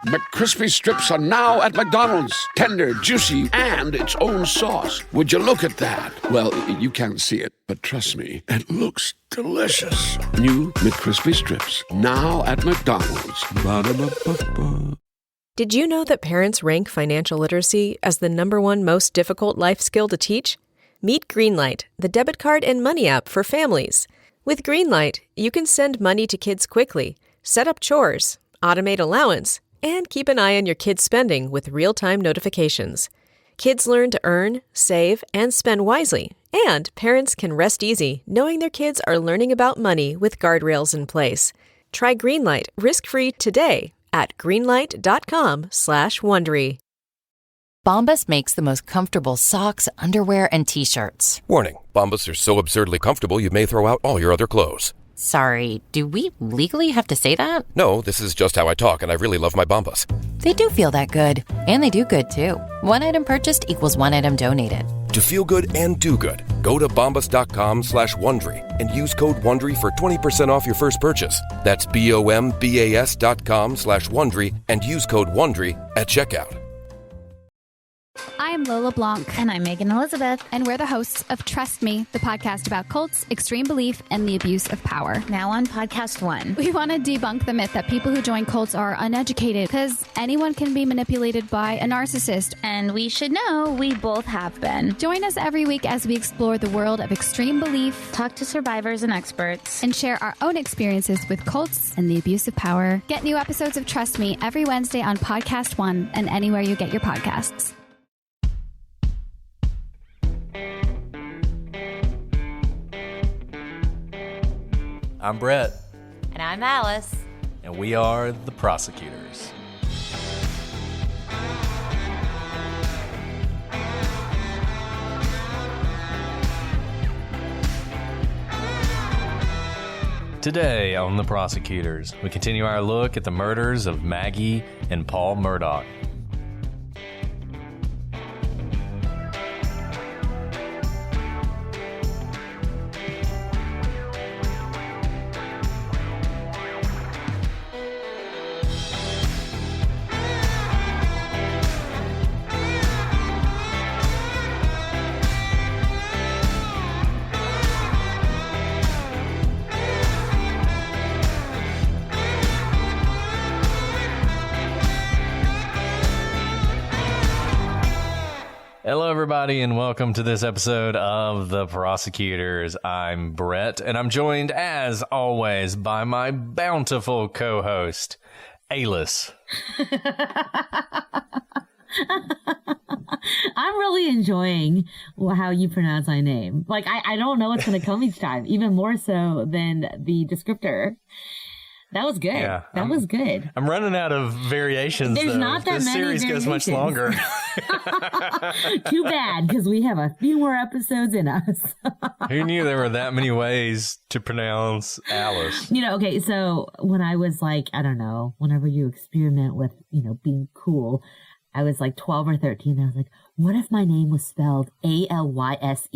McCrispy strips are now at McDonald's. Tender, juicy, and its own sauce. Would you look at that? Well, you can't see it, but trust me, it looks delicious. New McCrispy strips, now at McDonald's. Ba-da-ba-ba-ba. Did you know that parents rank financial literacy as the #1 most difficult life skill to teach? Meet Greenlight, the debit card and money app for families. With Greenlight, you can send money to kids quickly, set up chores, automate allowance, and keep an eye on your kids' spending with real-time notifications. Kids learn to earn, save, and spend wisely, and parents can rest easy knowing their kids are learning about money with guardrails in place. Try Greenlight risk-free today at greenlight.com/Wondery. Bombas makes the most comfortable socks, underwear, and T-shirts. Warning, Bombas are so absurdly comfortable you may throw out all your other clothes. Sorry, do we legally have to say that? No, this is just how I talk, and I really love my Bombas. They do feel that good. And they do good, too. One item purchased equals one item donated. To feel good and do good, go to bombas.com/Wondery and use code WONDERY for 20% off your first purchase. That's BOMBAS.com/Wondery and use code WONDERY at checkout. I'm Lola Blanc. And I'm Megan Elizabeth. And we're the hosts of Trust Me, the podcast about cults, extreme belief, and the abuse of power. Now on podcast 1. We want to debunk the myth that people who join cults are uneducated, because anyone can be manipulated by a narcissist. And we should know we both have been. Join us every week as we explore the world of extreme belief, talk to survivors and experts, and share our own experiences with cults and the abuse of power. Get new episodes of Trust Me every Wednesday on Podcast 1 and anywhere you get your podcasts. I'm Brett. And I'm Alice. And we are the prosecutors. Today on The Prosecutors, we continue our look at the murders of Maggie and Paul Murdaugh. Hello, everybody, and welcome to this episode of The Prosecutors. I'm Brett, and I'm joined, as always, by my bountiful co-host, Alice. I'm really enjoying how you pronounce my name. Like, I don't know what's going to come each time, even more so than the descriptor. That was good. Yeah, that was good. I'm running out of variations. There's though. Not that this many series variations. goes much longer. Too bad, because we have a few more episodes in us. Who knew there were that many ways to pronounce Alice? You know, okay, so when I was like, I don't know, whenever you experiment with, being cool, I was like 12 or 13. I was like, what if my name was spelled Alyse?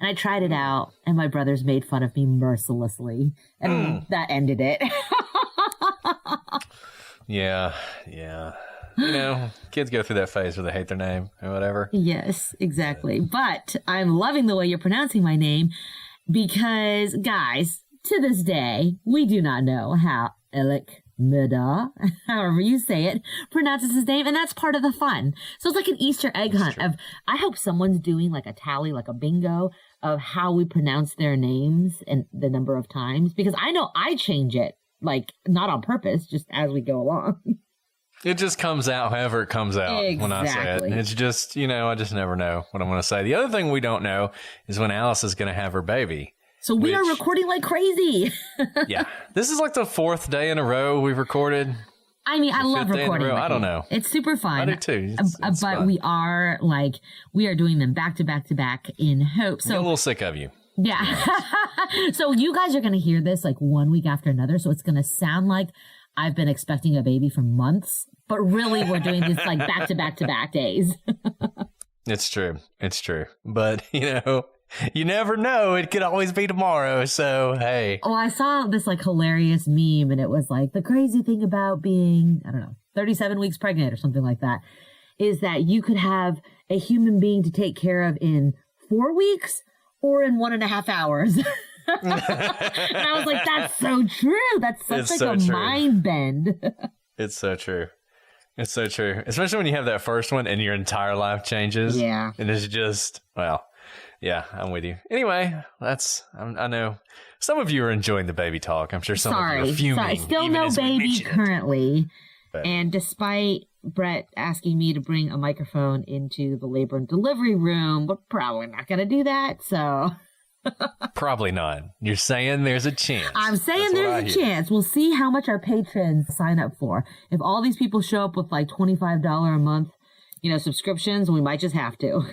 And I tried it out, and my brothers made fun of me mercilessly, and that ended it. Yeah. Kids go through that phase where they hate their name or whatever. Yes, exactly. But I'm loving the way you're pronouncing my name because, guys, to this day, we do not know how Alec Murdaugh, however you say it, pronounces his name, and that's part of the fun. So it's like an Easter egg hunt of, I hope someone's doing like a tally, like a bingo of how we pronounce their names and the number of times, because I know I change it, like not on purpose, just as we go along. It just comes out however it comes out when I say it. It's just, I just never know what I'm going to say. The other thing we don't know is when Alice is going to have her baby. So we are recording like crazy. Yeah. This is like the 4th day in a row we've recorded. I mean, I love recording. I don't know. It's super fun. I do too. It's but fun. we are doing them back to back to back in hope. So I'm a little sick of you. Yeah. So you guys are going to hear this like one week after another. So it's going to sound like I've been expecting a baby for months, but really we're doing this like back to back to back days. It's true. But, you never know. It could always be tomorrow. So, hey. Oh, I saw this like hilarious meme and it was like the crazy thing about being, I don't know, 37 weeks pregnant or something like that, is that you could have a human being to take care of in 4 weeks or in 1.5 hours. And I was like, that's so true. That's such a mind bend. It's so true. It's so true. Especially when you have that first one and your entire life changes. Yeah. And it's just, well, yeah, I'm with you. Anyway, I know some of you are enjoying the baby talk. I'm sure some of you are fuming. Sorry. Still no baby currently. And despite Brett asking me to bring a microphone into the labor and delivery room, we're probably not going to do that. So probably not. You're saying there's a chance. I'm saying there's a chance. We'll see how much our patrons sign up for. If all these people show up with like $25 a month, subscriptions, we might just have to.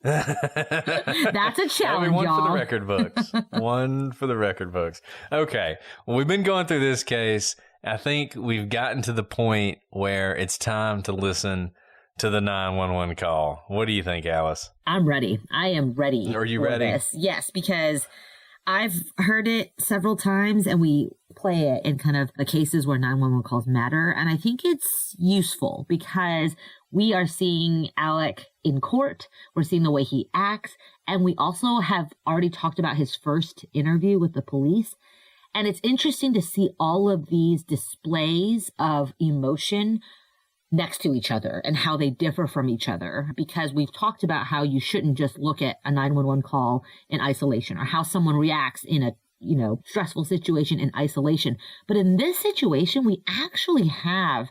That's a challenge, one y'all. for the record books. One for the record books. Okay. Well, we've been going through this case. I think we've gotten to the point where it's time to listen to the 911 call. What do you think, Alice? I'm ready. I am ready. Are you ready? This. Yes, because I've heard it several times and we play it in kind of the cases where 911 calls matter. And I think it's useful because we are seeing Alec in court. We're seeing the way he acts. And we also have already talked about his first interview with the police. And it's interesting to see all of these displays of emotion next to each other and how they differ from each other, because we've talked about how you shouldn't just look at a 911 call in isolation or how someone reacts in a stressful situation in isolation. But in this situation, we actually have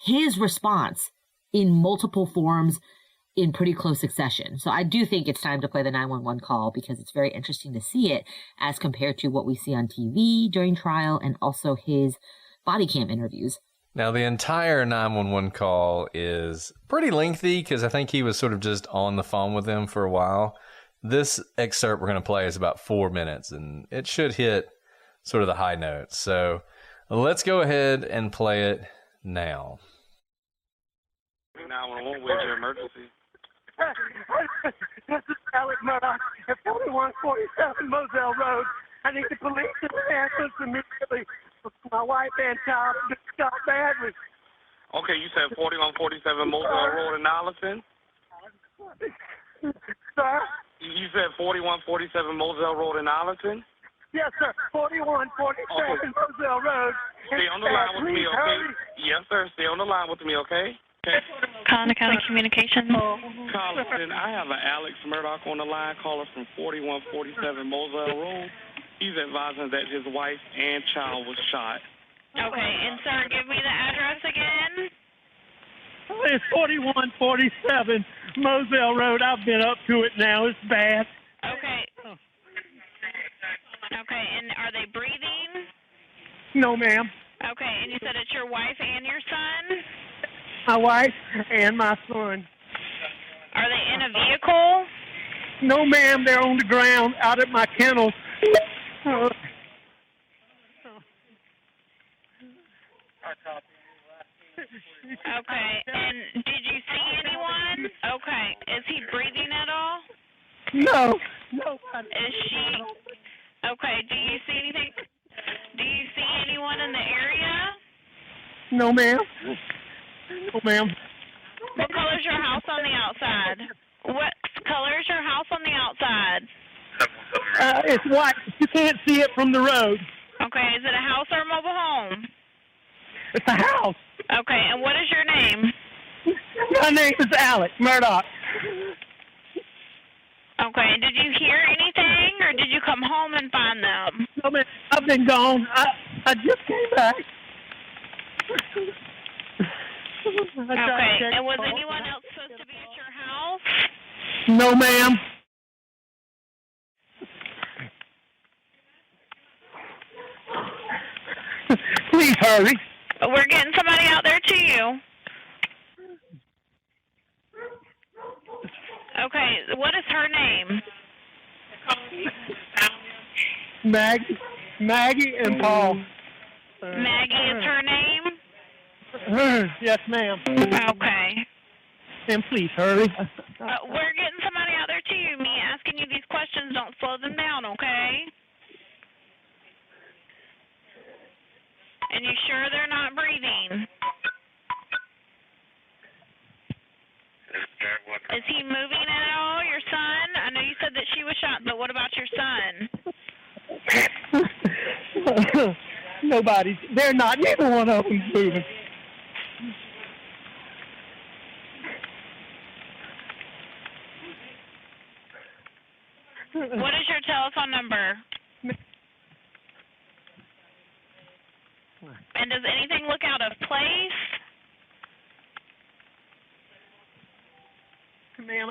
his response in multiple forms in pretty close succession. So I do think it's time to play the 911 call because it's very interesting to see it as compared to what we see on TV during trial and also his body cam interviews. Now, the entire 911 call is pretty lengthy because I think he was sort of just on the phone with them for a while. This excerpt we're going to play is about 4 minutes, and it should hit sort of the high notes. So let's go ahead and play it now. 911, where's your emergency? This is Alec Murdaugh at 4147 Moselle Road. I need the police to ambulance immediately. My wife and child just got badly. Okay, you said 4147 Moselle Road in Arlington? Sir? You said 4147 Moselle Road in Arlington? Yes, sir. 4147 Moselle Road. Stay on the line with me, okay? Hurry. Yes, sir. Stay on the line with me, okay? Okay. Collin County Communications. Collin, I have an Alex Murdaugh on the line, caller from 4147 Moselle Road. He's advising that his wife and child was shot. Okay, and sir, give me the address again. It's 4147 Moselle Road. I've been up to it now. It's bad. Okay. Okay, and are they breathing? No, ma'am. Okay, and you said it's your wife and your son? My wife and my son. Are they in a vehicle? No, ma'am. They're on the ground out at my kennel. Okay, and did you see anyone? Okay, is he breathing at all? No. Is she? Okay, do you see anything? Do you see anyone in the area? No, ma'am. No, ma'am. What color is your house on the outside? What color is your house on the outside? It's white. You can't see it from the road. Okay, is it a house or a mobile home? It's a house. Okay, and what is your name? My name is Alec Murdaugh. Okay, did you hear anything, or did you come home and find them? No, man, I've been gone. I just came back. Okay, and was anyone else supposed to be at your house? No, ma'am. Please hurry. We're getting somebody out there to you. Okay, what is her name? Maggie and Paul. Maggie is her name? Yes, ma'am. Okay. And please hurry. We're getting somebody out there to you. Me asking you these questions, don't slow them down, okay? And you sure they're not breathing? Is he moving at all, your son? I know you said that she was shot, but what about your son? Nobody. They're not. Neither one of them's moving. What is your telephone number? And does anything look out of place? Ma'am,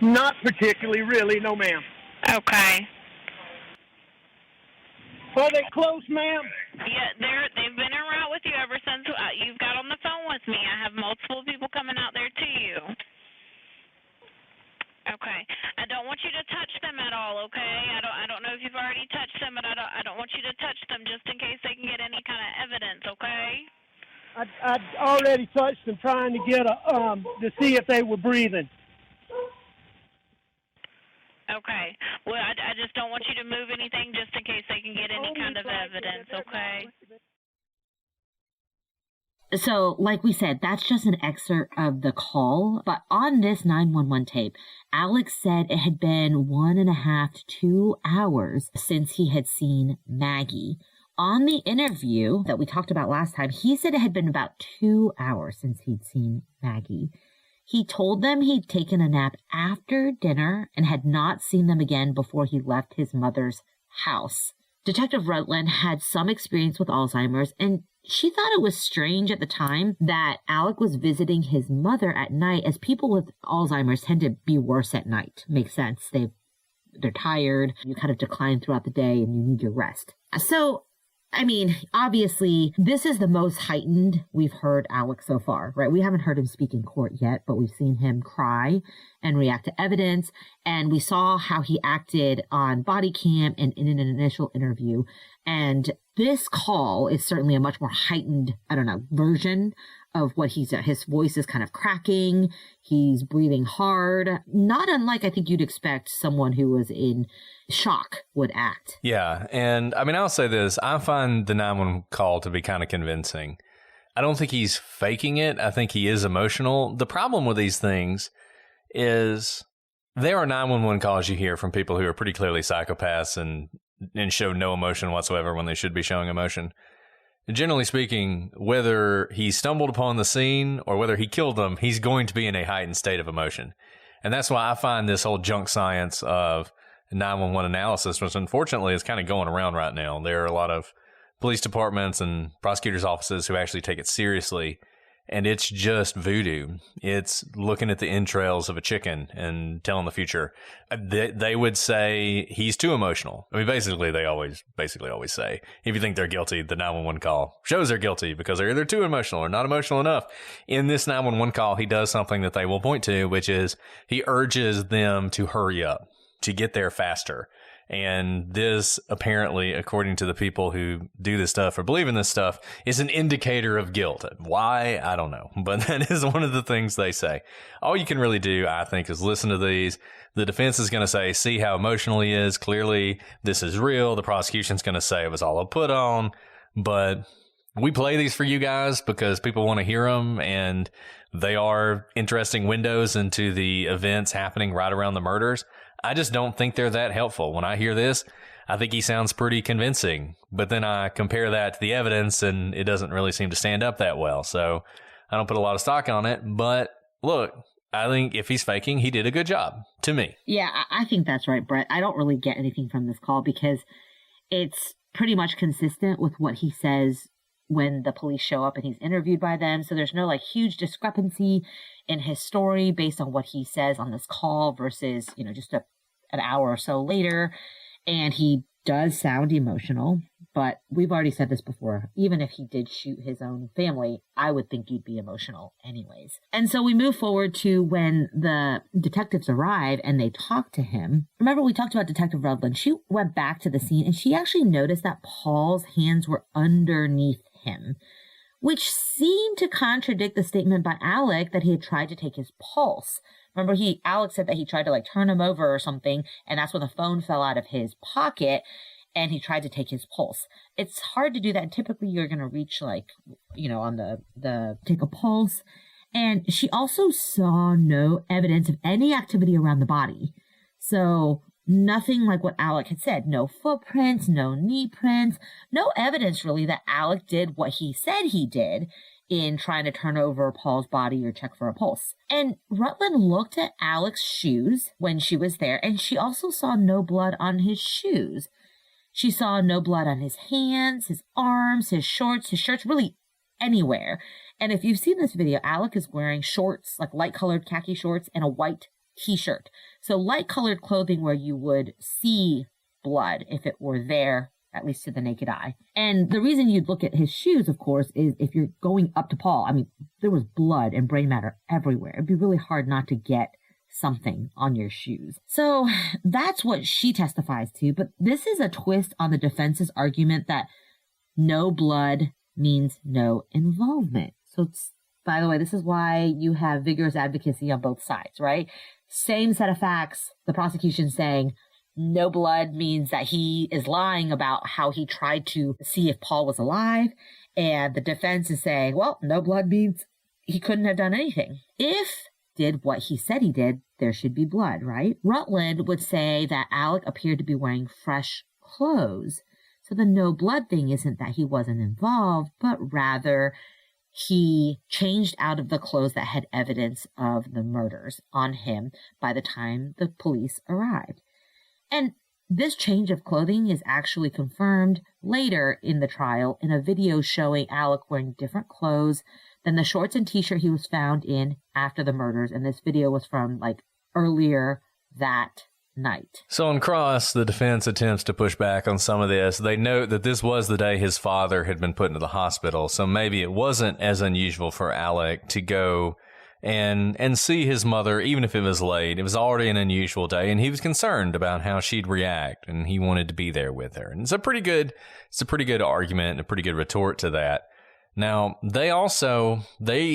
not particularly, really, no, ma'am. Okay. Are they close, ma'am? Yeah, they've been en route with you ever since you've got on the phone with me. I have multiple people coming out there to you. Okay. I don't want you to touch them at all, okay? I don't know if you've already touched them, but I don't want you to touch them just in case they can get any kind of evidence, okay? I already touched them trying to get to see if they were breathing. Okay. Well, I just don't want you to move anything just in case they can get any kind of evidence, okay? So, like we said, that's just an excerpt of the call. But on this 911 tape, Alex said it had been 1.5 to 2 hours since he had seen Maggie. On the interview that we talked about last time, he said it had been about 2 hours since he'd seen Maggie. He told them he'd taken a nap after dinner and had not seen them again before he left his mother's house. Detective Rutland had some experience with Alzheimer's, and she thought it was strange at the time that Alec was visiting his mother at night, as people with Alzheimer's tend to be worse at night. Makes sense. They're tired. You kind of decline throughout the day and you need your rest. So, I mean, obviously, this is the most heightened we've heard Alex so far, right? We haven't heard him speak in court yet, but we've seen him cry and react to evidence. And we saw how he acted on body cam and in an initial interview. And this call is certainly a much more heightened, version of what his voice is kind of cracking. He's breathing hard, not unlike I think you'd expect someone who was in shock would act. Yeah. And I mean, I'll say this. I find the 911 call to be kind of convincing. I don't think he's faking it. I think he is emotional. The problem with these things is there are 911 calls you hear from people who are pretty clearly psychopaths and show no emotion whatsoever when they should be showing emotion. Generally speaking, whether he stumbled upon the scene or whether he killed them, he's going to be in a heightened state of emotion. And that's why I find this whole junk science of 911 analysis, which unfortunately is kind of going around right now. There are a lot of police departments and prosecutors' offices who actually take it seriously. And it's just voodoo. It's looking at the entrails of a chicken and telling the future. They would say he's too emotional. I mean, basically, they always say, if you think they're guilty, the 911 call shows they're guilty because they're either too emotional or not emotional enough. In this 911 call, he does something that they will point to, which is he urges them to hurry up, to get there faster. And this, apparently, according to the people who do this stuff or believe in this stuff, is an indicator of guilt. Why? I don't know. But that is one of the things they say. All you can really do, I think, is listen to these. The defense is going to say, see how emotional he is. Clearly, this is real. The prosecution's going to say it was all a put on. But we play these for you guys because people want to hear them. And they are interesting windows into the events happening right around the murders. I just don't think they're that helpful. When I hear this, I think he sounds pretty convincing. But then I compare that to the evidence, and it doesn't really seem to stand up that well. So I don't put a lot of stock on it. But look, I think if he's faking, he did a good job, to me. Yeah, I think that's right, Brett. I don't really get anything from this call because it's pretty much consistent with what he says when the police show up and he's interviewed by them. So there's no huge discrepancy in his story based on what he says on this call versus, just an hour or so later. And he does sound emotional, but we've already said this before. Even if he did shoot his own family, I would think you'd be emotional anyways. And so we move forward to when the detectives arrive and they talk to him. Remember, we talked about Detective Rutland. She went back to the scene and she actually noticed that Paul's hands were underneath him, which seemed to contradict the statement by Alec that he had tried to take his pulse. Remember, Alec said that he tried to turn him over or something, and that's when the phone fell out of his pocket. and he tried to take his pulse. It's hard to do that. Typically, you're going to reach on the take a pulse. And she also saw no evidence of any activity around the body. So nothing like what Alec had said. No footprints, no knee prints, no evidence really that Alec did what he said he did in trying to turn over Paul's body or check for a pulse. And Rutland looked at Alec's shoes when she was there, and she also saw no blood on his shoes. She saw no blood on his hands, his arms, his shorts, his shirts, really anywhere. And if you've seen this video, Alec is wearing shorts, like light-colored khaki shorts, and a white t-shirt. So light-colored clothing where you would see blood if it were there, at least to the naked eye. And the reason you'd look at his shoes, of course, is if you're going up to Paul. I mean, there was blood and brain matter everywhere. It'd be really hard not to get something on your shoes. So that's what she testifies to. But this is a twist on the defense's argument that no blood means no involvement. So, by the way, this is why you have vigorous advocacy on both sides, right? Same set of facts. The prosecution saying no blood means that he is lying about how he tried to see if Paul was alive. And the defense is saying, well, no blood means he couldn't have done anything. If did what he said he did, there should be blood, right? Rutland would say that Alec appeared to be wearing fresh clothes. So the no blood thing isn't that he wasn't involved, but rather he changed out of the clothes that had evidence of the murders on him by the time the police arrived. And this change of clothing is actually confirmed later in the trial in a video showing Alec wearing different clothes than the shorts and t-shirt he was found in after the murders. And this video was from earlier that night. So on cross, the defense attempts to push back on some of this. They note that this was the day his father had been put into the hospital, so maybe it wasn't as unusual for Alec to go and see his mother, even if it was late. It was already an unusual day, and he was concerned about how she'd react, and he wanted to be there with her. And it's a pretty good argument and a pretty good retort to that. Now, they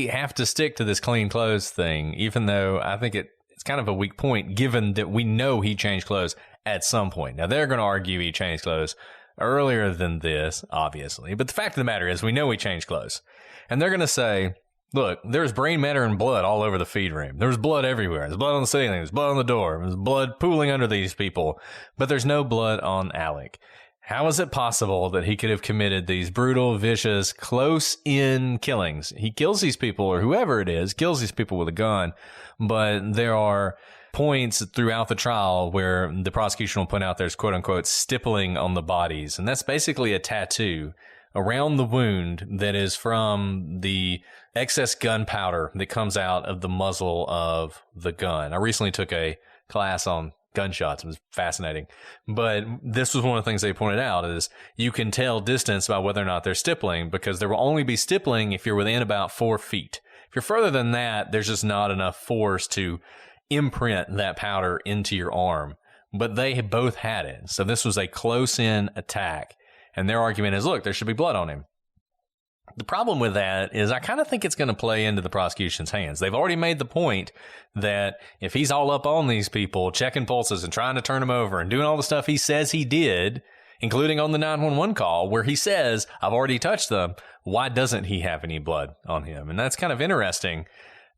have to stick to this clean clothes thing, even though I think it's kind of a weak point, given that we know he changed clothes at some point. Now, they're going to argue he changed clothes earlier than this, obviously. But the fact of the matter is, we know he changed clothes. And they're going to say, look, there's brain matter and blood all over the feed room. There's blood everywhere. There's blood on the ceiling. There's blood on the door. There's blood pooling under these people. But there's no blood on Alec. How is it possible that he could have committed these brutal, vicious, close-in killings? He kills these people, or whoever it is, kills these people with a gun, but there are points throughout the trial where the prosecution will point out there's quote-unquote stippling on the bodies, and that's basically a tattoo around the wound that is from the excess gunpowder that comes out of the muzzle of the gun. I recently took a class on gunshots. It was fascinating. But this was one of the things they pointed out is you can tell distance by whether or not they're stippling, because there will only be stippling if you're within about 4 feet. If you're further than that, there's just not enough force to imprint that powder into your arm. But they both had it. So this was a close-in attack. And their argument is, look, there should be blood on him. The problem with that is I kind of think it's going to play into the prosecution's hands. They've already made the point that if he's all up on these people, checking pulses and trying to turn them over and doing all the stuff he says he did, including on the 911 call where he says, I've already touched them, why doesn't he have any blood on him? And that's kind of interesting.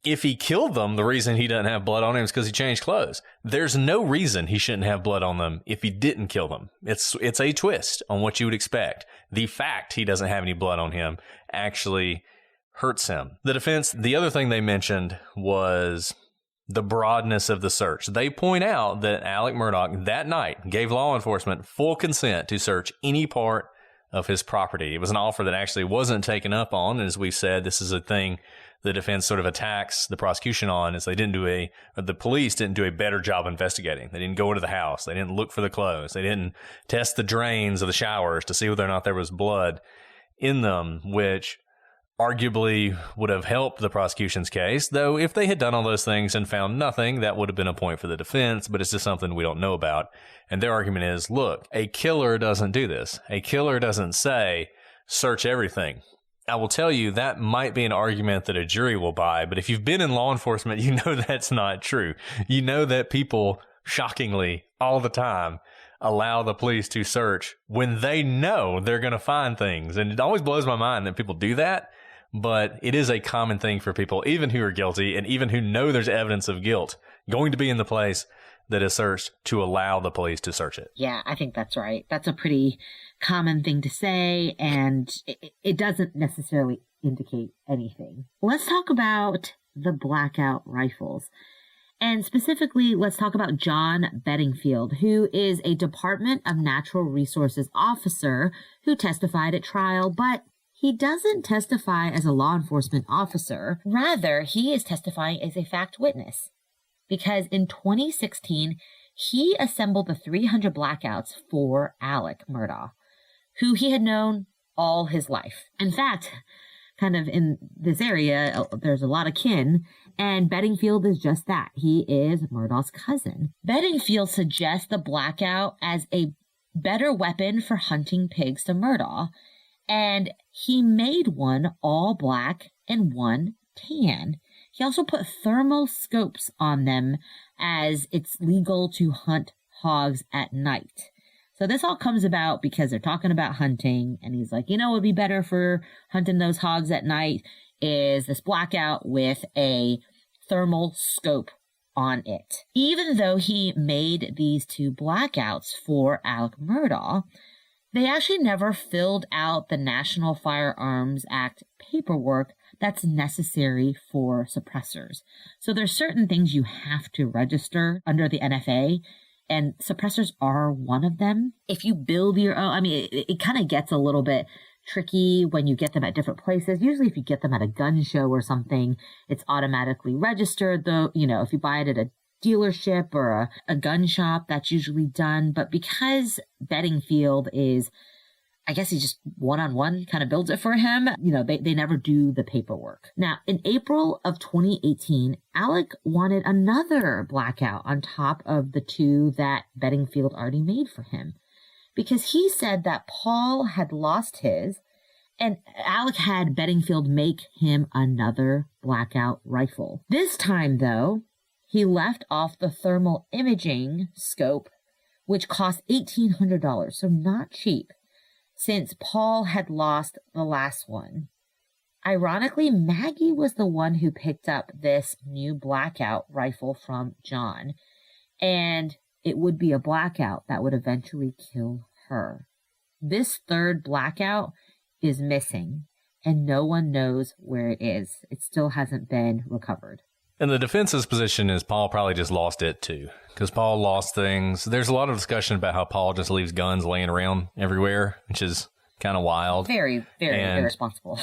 If he killed them, the reason he doesn't have blood on him is because he changed clothes. There's no reason he shouldn't have blood on them if he didn't kill them. It's a twist on what you would expect. The fact he doesn't have any blood on him actually hurts him. The defense, the other thing they mentioned was the broadness of the search. They point out that Alec Murdaugh that night gave law enforcement full consent to search any part of his property. It was an offer that actually wasn't taken up on. And as we've said, this is a thing the defense sort of attacks the prosecution on, is the police didn't do a better job investigating. They didn't go into the house. They didn't look for the clothes. They didn't test the drains of the showers to see whether or not there was blood in them, which arguably would have helped the prosecution's case. Though if they had done all those things and found nothing, that would have been a point for the defense, but it's just something we don't know about. And their argument is, look, a killer doesn't do this. A killer doesn't say, search everything. I will tell you that might be an argument that a jury will buy, but if you've been in law enforcement, you know that's not true. You know that people, shockingly, all the time, allow the police to search when they know they're going to find things. And it always blows my mind that people do that. But it is a common thing for people, even who are guilty and even who know there's evidence of guilt, going to be in the place that is searched to allow the police to search it. Yeah, I think that's right. That's a pretty common thing to say, and it doesn't necessarily indicate anything. Let's talk about the blackout rifles. And specifically, let's talk about John Bedingfield, who is a Department of Natural Resources officer who testified at trial, but he doesn't testify as a law enforcement officer. Rather, he is testifying as a fact witness. Because in 2016, he assembled the 300 blackouts for Alec Murdaugh, who he had known all his life. In fact, kind of in this area, there's a lot of kin, and Bedingfield is just that. He is Murdaugh's cousin. Bedingfield suggests the blackout as a better weapon for hunting pigs to Murdaugh, and he made one all black and one tan. He also put thermal scopes on them as it's legal to hunt hogs at night. So this all comes about because they're talking about hunting, and he's like, what would be better for hunting those hogs at night is this blackout with a thermal scope on it. Even though he made these two blackouts for Alec Murdaugh, they actually never filled out the National Firearms Act paperwork that's necessary for suppressors. So there's certain things you have to register under the NFA, and suppressors are one of them. If you build your own, it kind of gets a little bit tricky when you get them at different places. Usually if you get them at a gun show or something, it's automatically registered, though, if you buy it at a dealership or a gun shop, that's usually done. But because Bedingfield is, I guess he just one-on-one kind of builds it for him, they never do the paperwork. Now, in April of 2018, Alec wanted another blackout on top of the two that Bedingfield already made for him, because he said that Paul had lost his, and Alec had Bedingfield make him another blackout rifle. This time, though, he left off the thermal imaging scope, which cost $1,800, so not cheap, since Paul had lost the last one. Ironically, Maggie was the one who picked up this new blackout rifle from John, and it would be a blackout that would eventually kill her. This third blackout is missing, and no one knows where it is. It still hasn't been recovered. And the defense's position is Paul probably just lost it too, because Paul lost things. There's a lot of discussion about how Paul just leaves guns laying around everywhere, which is kind of wild. Very, very irresponsible.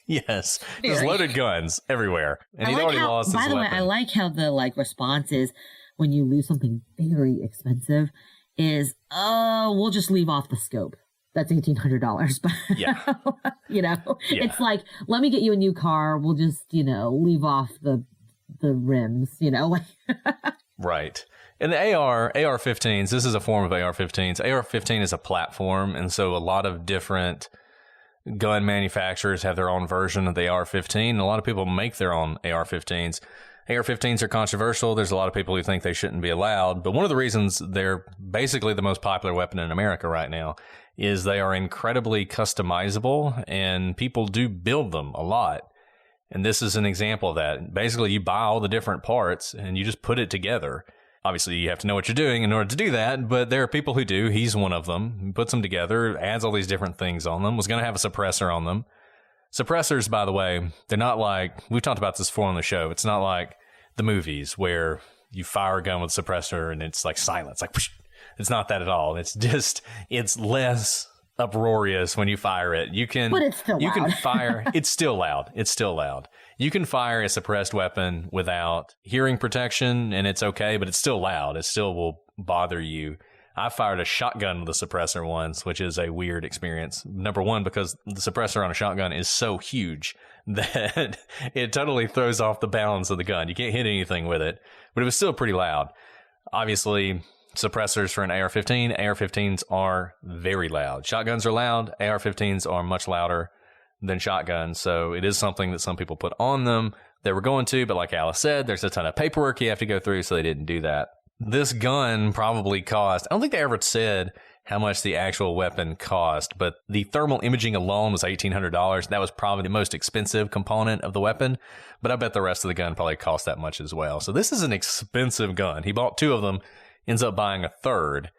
Yes, just loaded guns everywhere, and he'd already lost his weapon. By the way, I like how the response is when you lose something very expensive is, we'll just leave off the scope. That's $1,800. But yeah. It's like, let me get you a new car. We'll just, leave off the rims, Right. And the AR-15s, this is a form of AR-15s. AR-15 is a platform, and so a lot of different gun manufacturers have their own version of the AR-15, and a lot of people make their own AR-15s. AR-15s are controversial. There's a lot of people who think they shouldn't be allowed, but one of the reasons they're basically the most popular weapon in America right now is they are incredibly customizable, and people do build them a lot. And this is an example of that. Basically, you buy all the different parts and you just put it together. Obviously, you have to know what you're doing in order to do that, but there are people who do. He's one of them. He puts them together, adds all these different things on them, was going to have a suppressor on them. Suppressors, by the way, they're not like, we've talked about this before on the show, it's not like the movies where you fire a gun with a suppressor and it's like silence, like whoosh. It's not that at all. It's just, it's less uproarious when you fire it. But it's still loud. You can fire, it's still loud. It's still loud. You can fire a suppressed weapon without hearing protection and it's okay, but it's still loud. It still will bother you. I fired a shotgun with a suppressor once, which is a weird experience. Number one, because the suppressor on a shotgun is so huge that it totally throws off the balance of the gun. You can't hit anything with it, but it was still pretty loud. Obviously, suppressors for an AR-15, AR-15s are very loud. Shotguns are loud. AR-15s are much louder than shotguns. So it is something that some people put on them. They were going to, but like Alice said, there's a ton of paperwork you have to go through, so they didn't do that. this gun probably cost, I don't think they ever said how much the actual weapon cost, but the thermal imaging alone was $1,800. That was probably the most expensive component of the weapon, but I bet the rest of the gun probably cost that much as well. So this is an expensive gun. He bought 2 of them, ends up buying a third.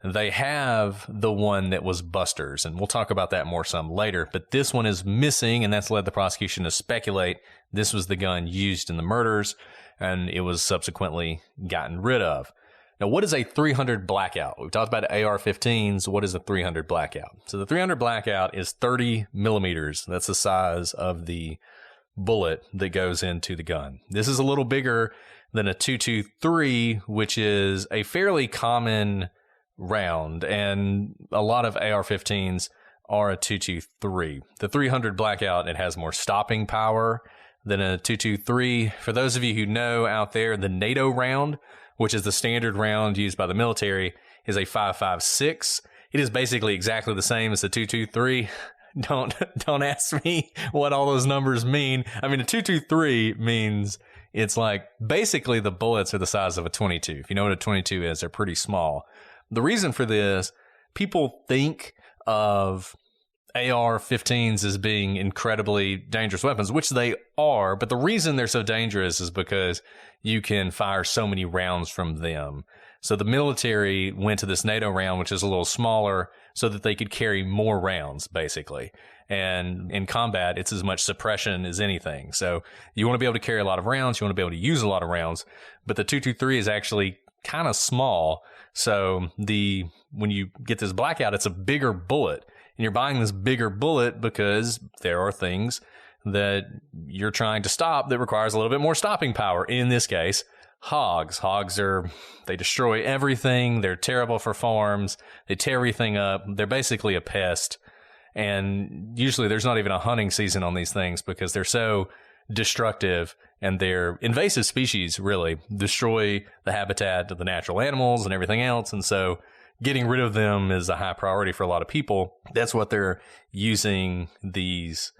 They have the one that was Buster's, and we'll talk about that more some later, but this one is missing, and that's led the prosecution to speculate this was the gun used in the murders, and it was subsequently gotten rid of. Now, what is a 300 blackout? We've talked about AR-15s. What is a 300 blackout? So the 300 blackout is 30 millimeters. That's the size of the bullet that goes into the gun. This is a little bigger than a .223, which is a fairly common round, and a lot of AR-15s are a .223. The 300 blackout, it has more stopping power than a .223. For those of you who know out there, the NATO round, which is the standard round used by the military, is a .556. It is basically exactly the same as the .223. Don't ask me what all those numbers mean. I mean, a .223 means it's like basically the bullets are the size of a .22. If you know what a .22 is, they're pretty small. The reason for this, people think of AR-15s as being incredibly dangerous weapons, which they are, but the reason they're so dangerous is because you can fire so many rounds from them. So the military went to this NATO round, which is a little smaller, so that they could carry more rounds, basically. And in combat, it's as much suppression as anything. So you want to be able to carry a lot of rounds, you want to be able to use a lot of rounds, but the .223 is actually kind of small. So when you get this blackout, it's a bigger bullet. And you're buying this bigger bullet because there are things that you're trying to stop that requires a little bit more stopping power. In this case, hogs. Hogs they destroy everything. They're terrible for farms. They tear everything up. They're basically a pest. And usually there's not even a hunting season on these things because they're so destructive, and they're invasive species, really destroy the habitat of the natural animals and everything else. And so getting rid of them is a high priority for a lot of people. That's what they're using these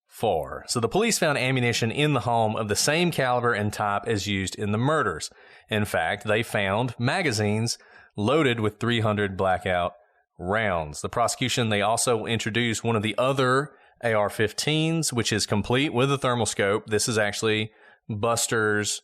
for. So the police found ammunition in the home of the same caliber and type as used in the murders. In fact, they found magazines loaded with 300 blackout rounds. The prosecution, they also introduced one of the other AR-15s, which is complete with a thermal scope. This is actually Buster's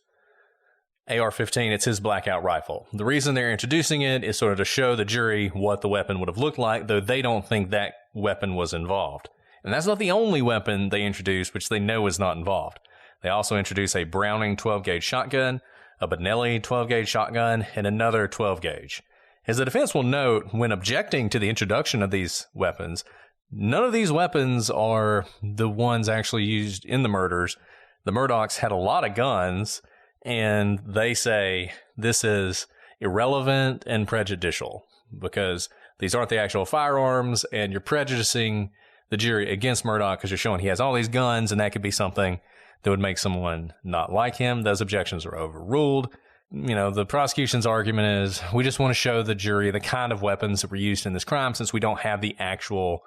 AR-15. It's his blackout rifle. The reason they're introducing it is sort of to show the jury what the weapon would have looked like, though they don't think that weapon was involved. And that's not the only weapon they introduced, which they know is not involved. They also introduce a Browning 12-gauge shotgun, a Benelli 12-gauge shotgun, and another 12-gauge. As the defense will note, when objecting to the introduction of these weapons, none of these weapons are the ones actually used in the murders. The Murdaughs had a lot of guns, and they say this is irrelevant and prejudicial because these aren't the actual firearms, and you're prejudicing the jury against Murdaugh because you're showing he has all these guns, and that could be something that would make someone not like him. Those objections are overruled. You know, the prosecution's argument is we just want to show the jury the kind of weapons that were used in this crime since we don't have the actual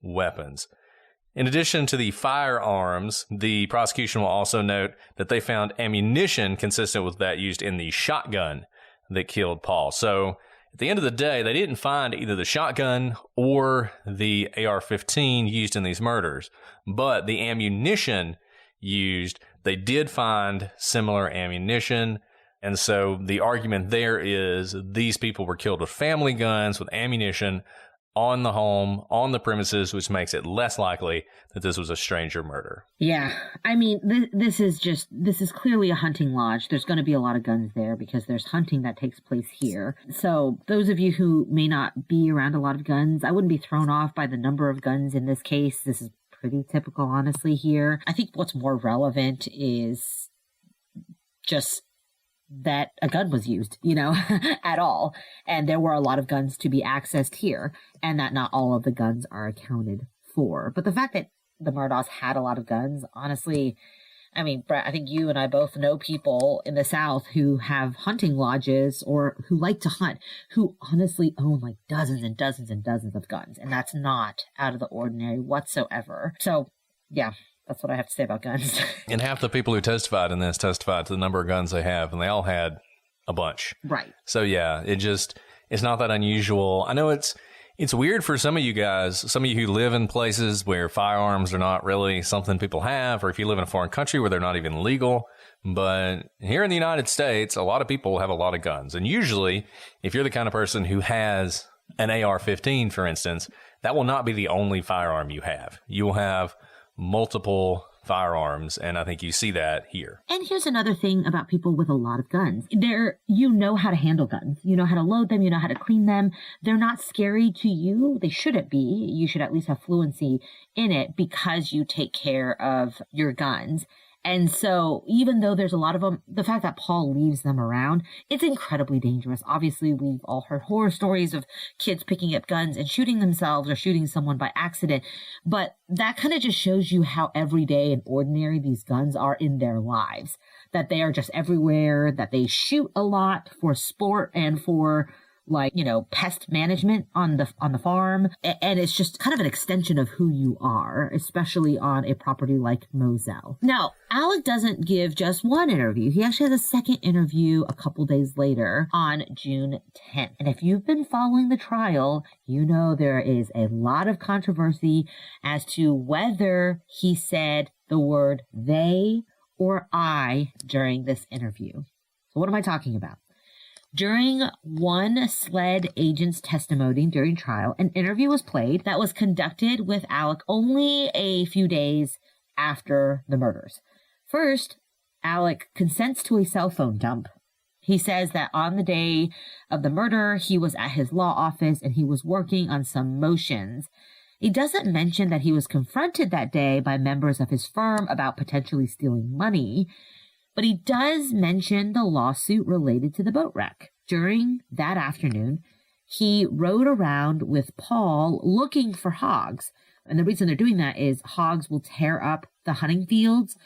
weapons. In addition to the firearms, the prosecution will also note that they found ammunition consistent with that used in the shotgun that killed Paul. So at the end of the day, they didn't find either the shotgun or the AR-15 used in these murders, but the ammunition used, they did find similar ammunition. And so the argument there is these people were killed with family guns, with ammunition on the home, on the premises, which makes it less likely that this was a stranger murder. Yeah. I mean, this is clearly a hunting lodge. There's going to be a lot of guns there because there's hunting that takes place here. So those of you who may not be around a lot of guns, I wouldn't be thrown off by the number of guns in this case. This is pretty typical, honestly, here. I think what's more relevant is just that a gun was used, at all. And there were a lot of guns to be accessed here, and that not all of the guns are accounted for. But the fact that the Murdaughs had a lot of guns, honestly, I mean, Brett, I think you and I both know people in the South who have hunting lodges or who like to hunt, who honestly own like dozens and dozens and dozens of guns. And that's not out of the ordinary whatsoever. So, yeah. That's what I have to say about guns. And half the people who testified in this testified to the number of guns they have, and they all had a bunch. Right. So yeah, it's not that unusual. I know it's weird for some of you guys, some of you who live in places where firearms are not really something people have, or if you live in a foreign country where they're not even legal. But here in the United States, a lot of people have a lot of guns. And usually, if you're the kind of person who has an AR-15, for instance, that will not be the only firearm you have. You will have multiple firearms, and I think you see that here. And here's another thing about people with a lot of guns. You know how to handle guns. You know how to load them. You know how to clean them. They're not scary to you. They shouldn't be. You should at least have fluency in it because you take care of your guns. And so even though there's a lot of them, the fact that Paul leaves them around, it's incredibly dangerous. Obviously, we've all heard horror stories of kids picking up guns and shooting themselves or shooting someone by accident. But that kind of just shows you how everyday and ordinary these guns are in their lives, that they are just everywhere, that they shoot a lot for sport and for pest management on the farm. And it's just kind of an extension of who you are, especially on a property like Moselle. Now, Alec doesn't give just one interview. He actually has a second interview a couple days later on June 10th. And if you've been following the trial, you know there is a lot of controversy as to whether he said the word they or I during this interview. So what am I talking about? During one SLED agent's testimony during trial, an interview was played that was conducted with Alec only a few days after the murders. First, Alec consents to a cell phone dump. He says that on the day of the murder, he was at his law office and he was working on some motions. He doesn't mention that he was confronted that day by members of his firm about potentially stealing money. But he does mention the lawsuit related to the boat wreck. During that afternoon, he rode around with Paul looking for hogs. And the reason they're doing that is hogs will tear up the hunting fields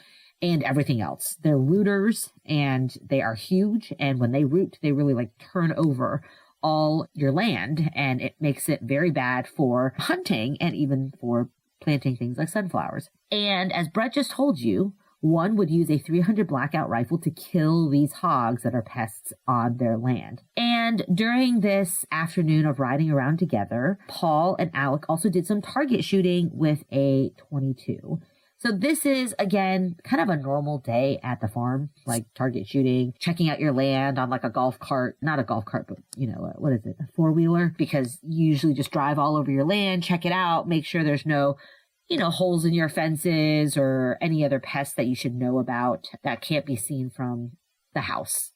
and everything else. They're rooters and they are huge. And when they root, they really turn over all your land. And it makes it very bad for hunting and even for planting things like sunflowers. And as Brett just told you, one would use a .300 blackout rifle to kill these hogs that are pests on their land. And during this afternoon of riding around together, Paul and Alec also did some target shooting with a .22. So this is, again, kind of a normal day at the farm, like target shooting, checking out your land on a golf cart, not a golf cart, but, what is it, a four-wheeler? Because you usually just drive all over your land, check it out, make sure there's no holes in your fences or any other pests that you should know about that can't be seen from the house.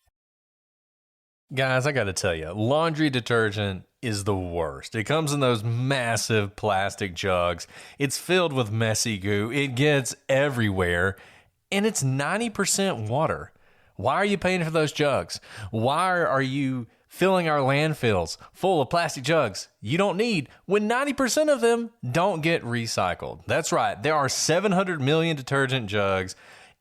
Guys, I got to tell you, laundry detergent is the worst. It comes in those massive plastic jugs. It's filled with messy goo. It gets everywhere, and it's 90% water. Why are you paying for those jugs? Why are you filling our landfills full of plastic jugs you don't need when 90% of them don't get recycled? That's right. There are 700 million detergent jugs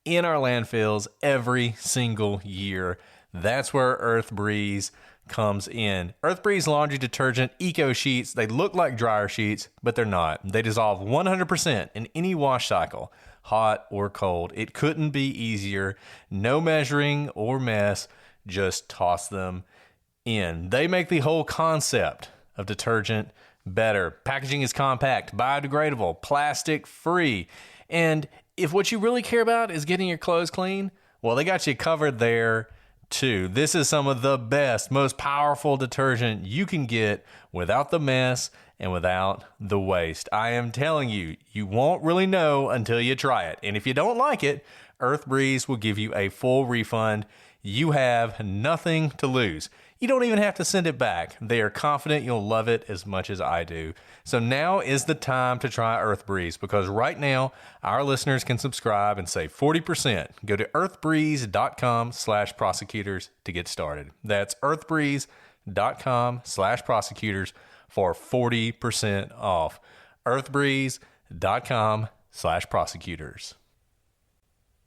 in our landfills every single year. That's where Earth Breeze comes in. Earth Breeze laundry detergent eco sheets, they look like dryer sheets, but they're not. They dissolve 100% in any wash cycle, hot or cold. It couldn't be easier. No measuring or mess. Just toss them in. They make the whole concept of detergent better. Packaging is compact, biodegradable, plastic free. And if what you really care about is getting your clothes clean, well, they got you covered there too. This is some of the best, most powerful detergent you can get without the mess and without the waste. I am telling you, you won't really know until you try it. And if you don't like it, Earth Breeze will give you a full refund. You have nothing to lose. You don't even have to send it back. They are confident you'll love it as much as I do. So now is the time to try Earth Breeze, because right now our listeners can subscribe and save 40%. Go to earthbreeze.com/prosecutors to get started. That's earthbreeze.com/prosecutors for 40% off. earthbreeze.com/prosecutors.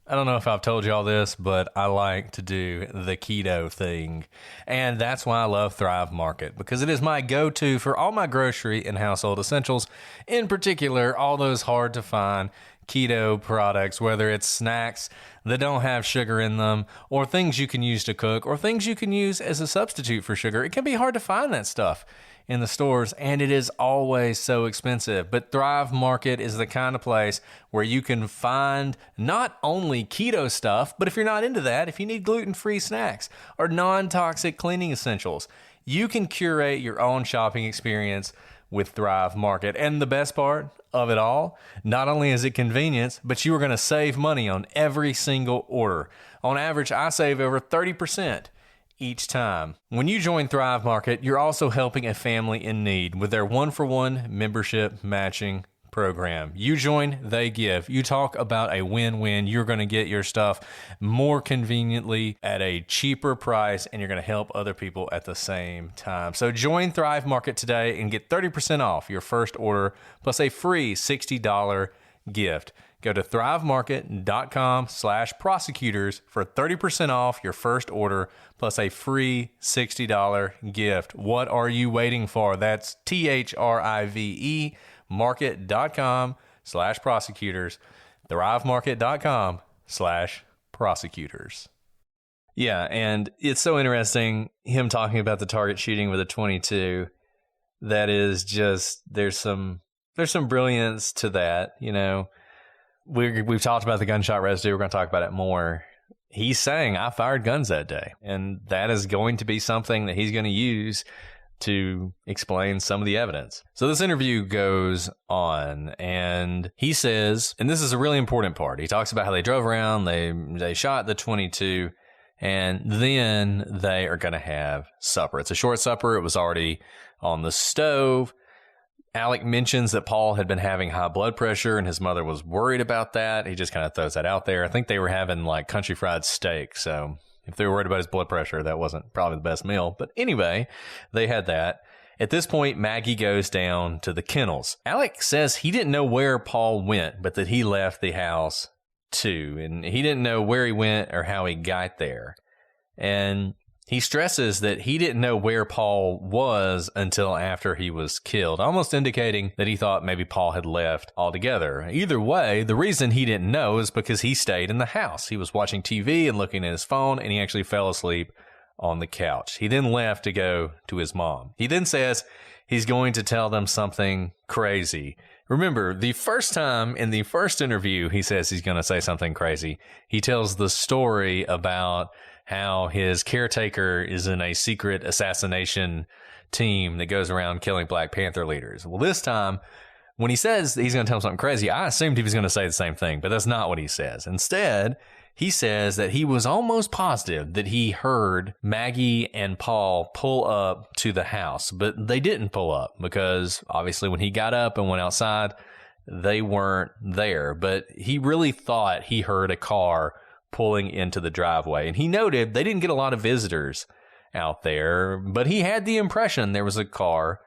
I don't know if I've told you all this, but I like to do the keto thing. And that's why I love Thrive Market, because it is my go-to for all my grocery and household essentials. In particular, all those hard to find keto products, whether it's snacks that don't have sugar in them, or things you can use to cook, or things you can use as a substitute for sugar. It can be hard to find that stuff in the stores, and it is always so expensive. But Thrive Market is the kind of place where you can find not only keto stuff, but if you're not into that, if you need gluten-free snacks or non-toxic cleaning essentials, you can curate your own shopping experience with Thrive Market. And the best part of it all, not only is it convenience, but you are going to save money on every single order. On average, I save over 30% each time. When you join Thrive Market, you're also helping a family in need with their 1-for-1 membership matching program. You join, they give. You talk about a win-win. You're going to get your stuff more conveniently at a cheaper price, and you're going to help other people at the same time. So join Thrive Market today and get 30% off your first order plus a free $60 gift. Go to thrivemarket.com/prosecutors for 30% off your first order plus a free $60 gift. What are you waiting for? That's THRIVE market.com/prosecutors, thrivemarket.com/prosecutors. Yeah, and it's so interesting him talking about the target shooting with a .22. That is just, there's some brilliance to that. You know, we've talked about the gunshot residue. We're going to talk about it more. He's saying, I fired guns that day, and that is going to be something that he's going to use to explain some of the evidence. So this interview goes on, and he says, and this is a really important part, he talks about how they drove around, they shot the .22, and then they are going to have supper. It's a short supper. It was already on the stove. Alec mentions that Paul had been having high blood pressure, and his mother was worried about that. He just kind of throws that out there. I think they were having like country fried steak, so if they were worried about his blood pressure, that wasn't probably the best meal. But anyway, they had that. At this point, Maggie goes down to the kennels. Alec says he didn't know where Paul went, but that he left the house too. And he didn't know where he went or how he got there. And he stresses that he didn't know where Paul was until after he was killed, almost indicating that he thought maybe Paul had left altogether. Either way, the reason he didn't know is because he stayed in the house. He was watching TV and looking at his phone, and he actually fell asleep on the couch. He then left to go to his mom. He then says he's going to tell them something crazy. Remember, the first time in the first interview, he says he's going to say something crazy. He tells the story about how his caretaker is in a secret assassination team that goes around killing Black Panther leaders. Well, this time, when he says he's going to tell him something crazy, I assumed he was going to say the same thing, but that's not what he says. Instead, he says that he was almost positive that he heard Maggie and Paul pull up to the house, but they didn't pull up because obviously when he got up and went outside, they weren't there. But he really thought he heard a car pulling into the driveway. And he noted they didn't get a lot of visitors out there, but he had the impression there was a car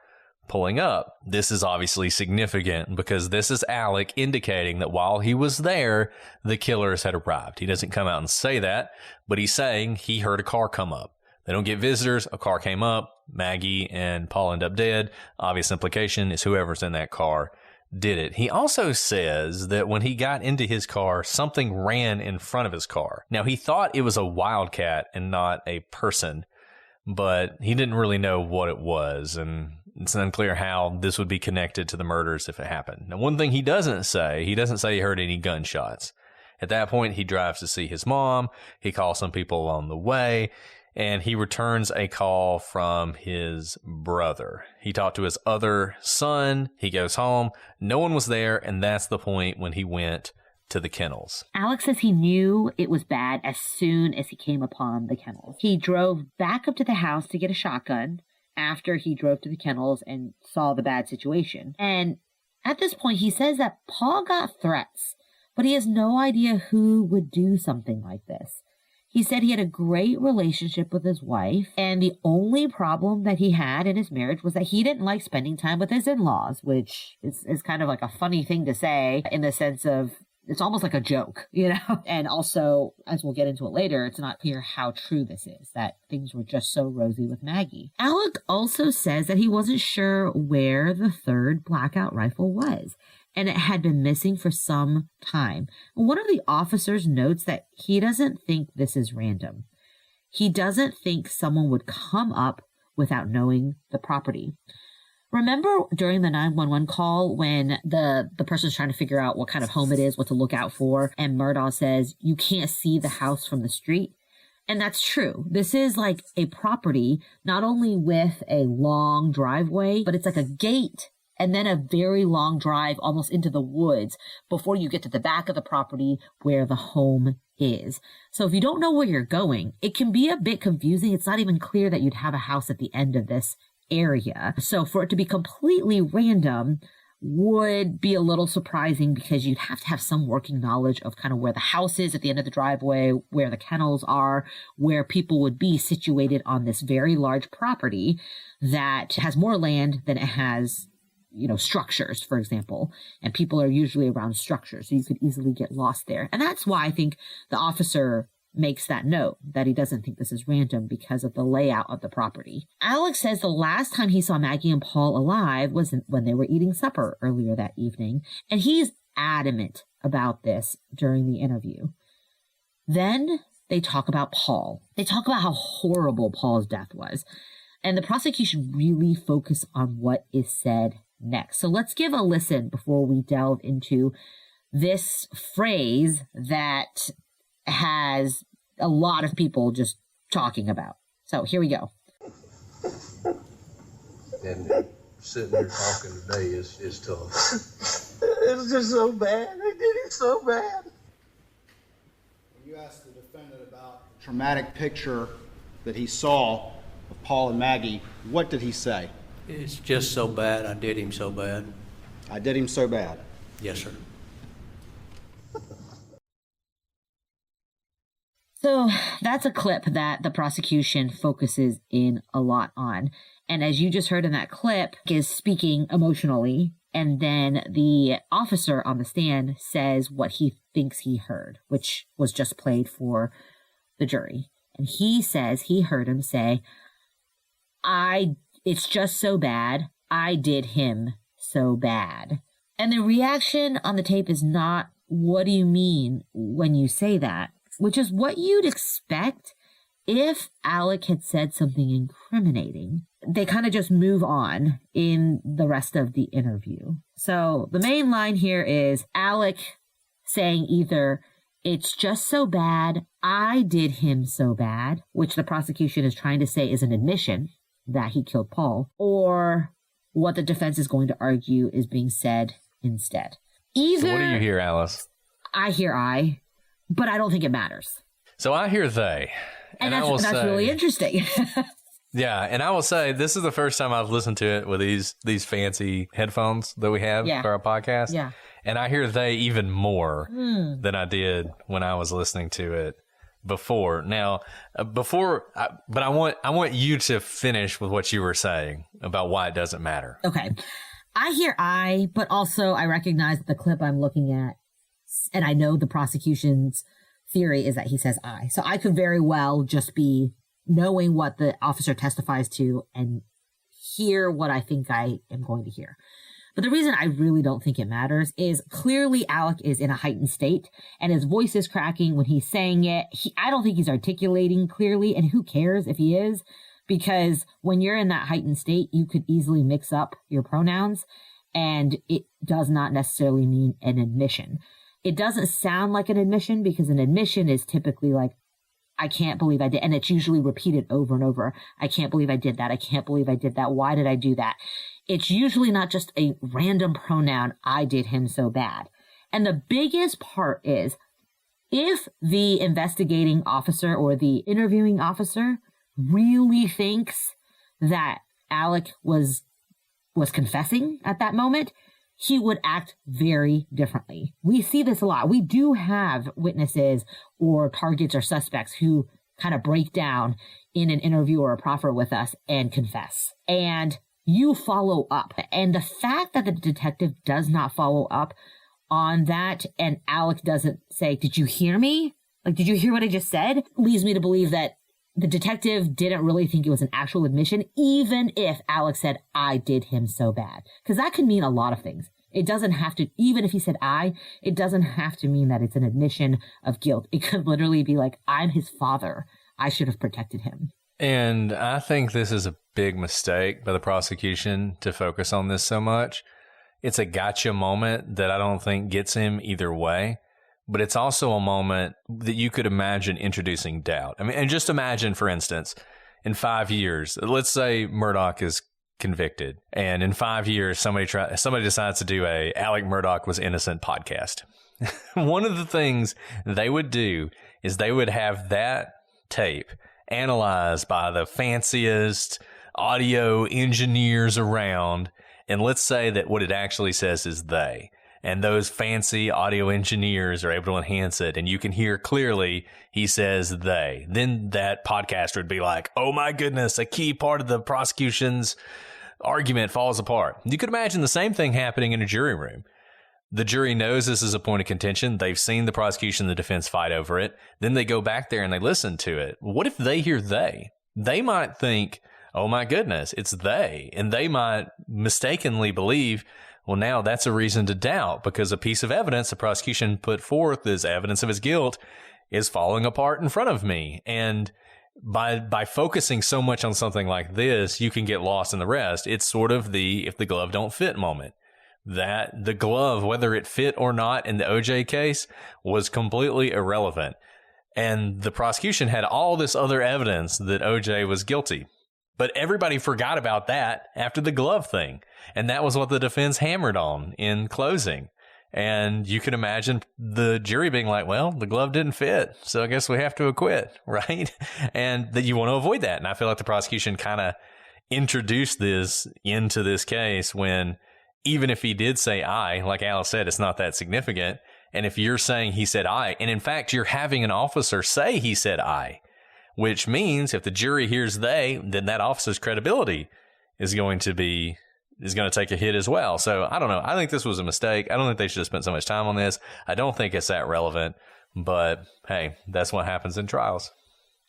pulling up. This is obviously significant because this is Alec indicating that while he was there, the killers had arrived. He doesn't come out and say that, but he's saying he heard a car come up. They don't get visitors. A car came up. Maggie and Paul end up dead. Obvious implication is whoever's in that car did it. He also says that when he got into his car, something ran in front of his car. Now, he thought it was a wildcat and not a person, but he didn't really know what it was, and it's unclear how this would be connected to the murders if it happened. Now, one thing he doesn't say he heard any gunshots. At that point, he drives to see his mom. He calls some people along the way, and he returns a call from his brother. He talked to his other son. He goes home. No one was there, and that's the point when he went to the kennels. Alex says he knew it was bad as soon as he came upon the kennels. He drove back up to the house to get a shotgun after he drove to the kennels and saw the bad situation. And at this point, he says that Paul got threats, but he has no idea who would do something like this. He said he had a great relationship with his wife, and the only problem that he had in his marriage was that he didn't like spending time with his in-laws, which is kind of like a funny thing to say in the sense of it's almost like a joke, you know? And also, as we'll get into it later, it's not clear how true this is, that things were just so rosy with Maggie. Alec also says that he wasn't sure where the third blackout rifle was. and it had been missing for some time. One of the officers notes that he doesn't think this is random. He doesn't think someone would come up without knowing the property. Remember during the 911 call when the person's trying to figure out what kind of home it is, what to look out for, and Murdaugh says, you can't see the house from the street? And that's true. This is like a property, not only with a long driveway, but it's like a gate and then a very long drive almost into the woods before you get to the back of the property where the home is. So if you don't know where you're going, it can be a bit confusing. It's not even clear that you'd have a house at the end of this area. So for it to be completely random would be a little surprising because you'd have to have some working knowledge of kind of where the house is at the end of the driveway, where the kennels are, where people would be situated on this very large property that has more land than it has, structures, for example, and people are usually around structures, so you could easily get lost there. And that's why I think the officer makes that note that he doesn't think this is random because of the layout of the property. Alex says the last time he saw Maggie and Paul alive was when they were eating supper earlier that evening, and he's adamant about this during the interview. Then they talk about Paul. They talk about how horrible Paul's death was, and the prosecution really focus on what is said next. So let's give a listen before we delve into this phrase that has a lot of people just talking about. So here we go. And sitting there talking today is tough. It was just so bad. They did it so bad. When you asked the defendant about the traumatic picture that he saw of Paul and Maggie, what did he say? It's just so bad. I did him so bad. I did him so bad. Yes, sir. So that's a clip that the prosecution focuses in a lot on. And as you just heard in that clip, is speaking emotionally. And then the officer on the stand says what he thinks he heard, which was just played for the jury. And he says he heard him say, it's just so bad. I did him so bad. And the reaction on the tape is not, what do you mean when you say that? Which is what you'd expect if Alec had said something incriminating. They kind of just move on in the rest of the interview. So the main line here is Alec saying either, it's just so bad, I did him so bad, which the prosecution is trying to say is an admission that he killed Paul, or what the defense is going to argue is being said instead. Either, so what do you hear, Alice? I hear I, but I don't think it matters. So I hear they. And that's really interesting. Yeah, and I will say this is the first time I've listened to it with these fancy headphones that we have for our podcast. Yeah. And I hear they even more than I did when I was listening to it before. Now, but I want you to finish with what you were saying about why it doesn't matter. Okay. I hear I, but also I recognize the clip I'm looking at, and I know the prosecution's theory is that he says I. So I could very well just be knowing what the officer testifies to and hear what I think I am going to hear. But the reason I really don't think it matters is clearly Alec is in a heightened state and his voice is cracking when he's saying it. I don't think he's articulating clearly, and who cares if he is? Because when you're in that heightened state, you could easily mix up your pronouns, and it does not necessarily mean an admission. It doesn't sound like an admission because an admission is typically like, I can't believe I did. And it's usually repeated over and over. I can't believe I did that. I can't believe I did that. Why did I do that? It's usually not just a random pronoun. I did him so bad. And the biggest part is if the investigating officer or the interviewing officer really thinks that Alec was confessing at that moment, he would act very differently. We see this a lot. We do have witnesses or targets or suspects who kind of break down in an interview or a proffer with us and confess. And you follow up. And the fact that the detective does not follow up on that and Alec doesn't say, did you hear me? Like, did you hear what I just said? Leads me to believe that the detective didn't really think it was an actual admission, even if Alex said, I did him so bad. Because that could mean a lot of things. It doesn't have to, even if he said I, it doesn't have to mean that it's an admission of guilt. It could literally be like, I'm his father. I should have protected him. And I think this is a big mistake by the prosecution to focus on this so much. It's a gotcha moment that I don't think gets him either way, but it's also a moment that you could imagine introducing doubt. I mean, and just imagine, for instance, in 5 years, let's say Murdaugh is convicted, and in 5 years, somebody decides to do a Alec Murdaugh was innocent podcast. One of the things they would do is they would have that tape analyzed by the fanciest audio engineers around, and let's say that what it actually says is they. And those fancy audio engineers are able to enhance it, and you can hear clearly he says they. Then that podcaster would be like, oh my goodness, a key part of the prosecution's argument falls apart. You could imagine the same thing happening in a jury room. The jury knows this is a point of contention. They've seen the prosecution and the defense fight over it. Then they go back there and they listen to it. What if they hear they? They might think, oh my goodness, it's they. And they might mistakenly believe, well, now that's a reason to doubt because a piece of evidence the prosecution put forth as evidence of his guilt is falling apart in front of me. And by focusing so much on something like this, you can get lost in the rest. It's sort of the if the glove don't fit moment. That the glove, whether it fit or not in the OJ case, was completely irrelevant. And the prosecution had all this other evidence that OJ was guilty. But everybody forgot about that after the glove thing. And that was what the defense hammered on in closing. And you can imagine the jury being like, well, the glove didn't fit, so I guess we have to acquit, right? And that you want to avoid that. And I feel like the prosecution kind of introduced this into this case when even if he did say I, like Alice said, it's not that significant. And if you're saying he said I, and in fact, you're having an officer say he said I, which means if the jury hears they, then that officer's credibility is going to take a hit as well. So I don't know. I think this was a mistake. I don't think they should have spent so much time on this. I don't think it's that relevant, but hey, that's what happens in trials.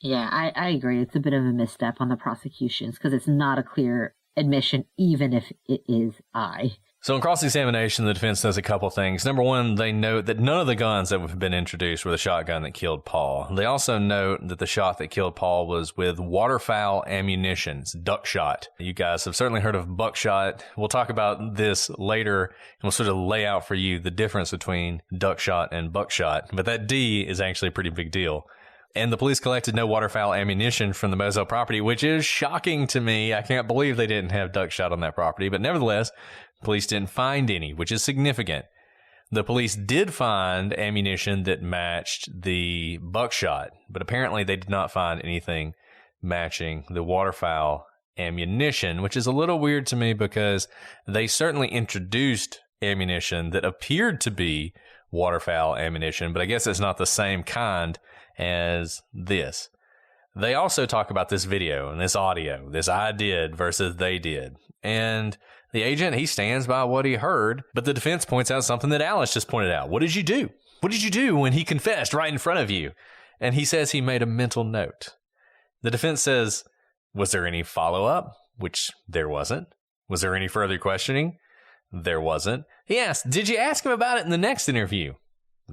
Yeah, I agree. It's a bit of a misstep on the prosecution's because it's not a clear admission, even if it is I. So in cross-examination, the defense does a couple things. Number one, they note that none of the guns that have been introduced were the shotgun that killed Paul. They also note that the shot that killed Paul was with waterfowl ammunition. It's duck shot. You guys have certainly heard of buckshot. We'll talk about this later, and we'll sort of lay out for you the difference between duck shot and buckshot. But that D is actually a pretty big deal. And the police collected no waterfowl ammunition from the Moselle property, which is shocking to me. I can't believe they didn't have duck shot on that property. But nevertheless, police didn't find any, which is significant. The police did find ammunition that matched the buckshot, but apparently they did not find anything matching the waterfowl ammunition, which is a little weird to me because they certainly introduced ammunition that appeared to be waterfowl ammunition, but I guess it's not the same kind as this. They also talk about this video and this audio, this I did versus they did. And the agent, he stands by what he heard, but the defense points out something that Alice just pointed out. What did you do? What did you do when he confessed right in front of you? And he says he made a mental note. The defense says, was there any follow-up? Which there wasn't. Was there any further questioning? There wasn't. He asked, did you ask him about it in the next interview?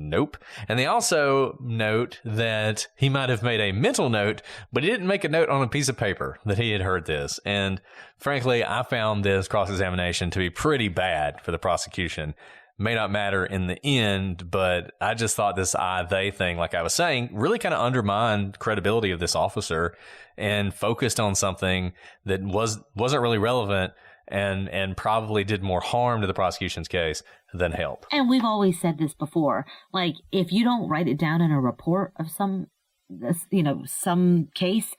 Nope. And they also note that he might have made a mental note, but he didn't make a note on a piece of paper that he had heard this. And frankly, I found this cross-examination to be pretty bad for the prosecution. May not matter in the end, but I just thought this they thing, like I was saying, really kind of undermined credibility of this officer and focused on something that wasn't really relevant and probably did more harm to the prosecution's case than help. And we've always said this before, like if you don't write it down in a report of some case,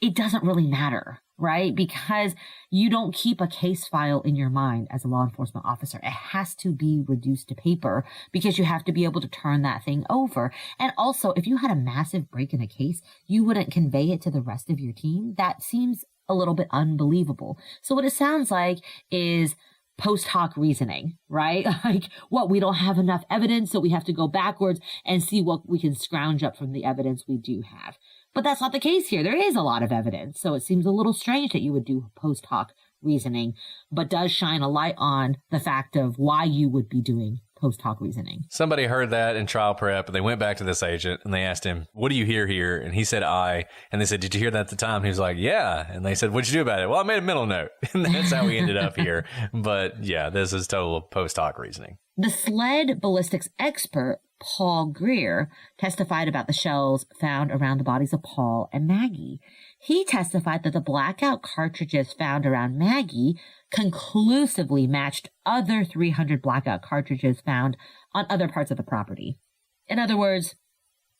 it doesn't really matter, right? Because you don't keep a case file in your mind as a law enforcement officer. It has to be reduced to paper because you have to be able to turn that thing over. And also, if you had a massive break in a case, you wouldn't convey it to the rest of your team. That seems a little bit unbelievable. So what it sounds like is post hoc reasoning, right? Like, we don't have enough evidence, so we have to go backwards and see what we can scrounge up from the evidence we do have. But that's not the case here. There is a lot of evidence. So it seems a little strange that you would do post hoc reasoning, but does shine a light on the fact of why you would be doing post hoc reasoning. Somebody heard that in trial prep, and they went back to this agent and they asked him, "What do you hear here?" And he said, "I." And they said, "Did you hear that at the time?" And he was like, "Yeah." And they said, "What'd you do about it?" "Well, I made a mental note." And that's how we ended up here. But yeah, this is total post hoc reasoning. The SLED ballistics expert, Paul Greer, testified about the shells found around the bodies of Paul and Maggie. He testified that the blackout cartridges found around Maggie conclusively matched other 300 blackout cartridges found on other parts of the property. In other words,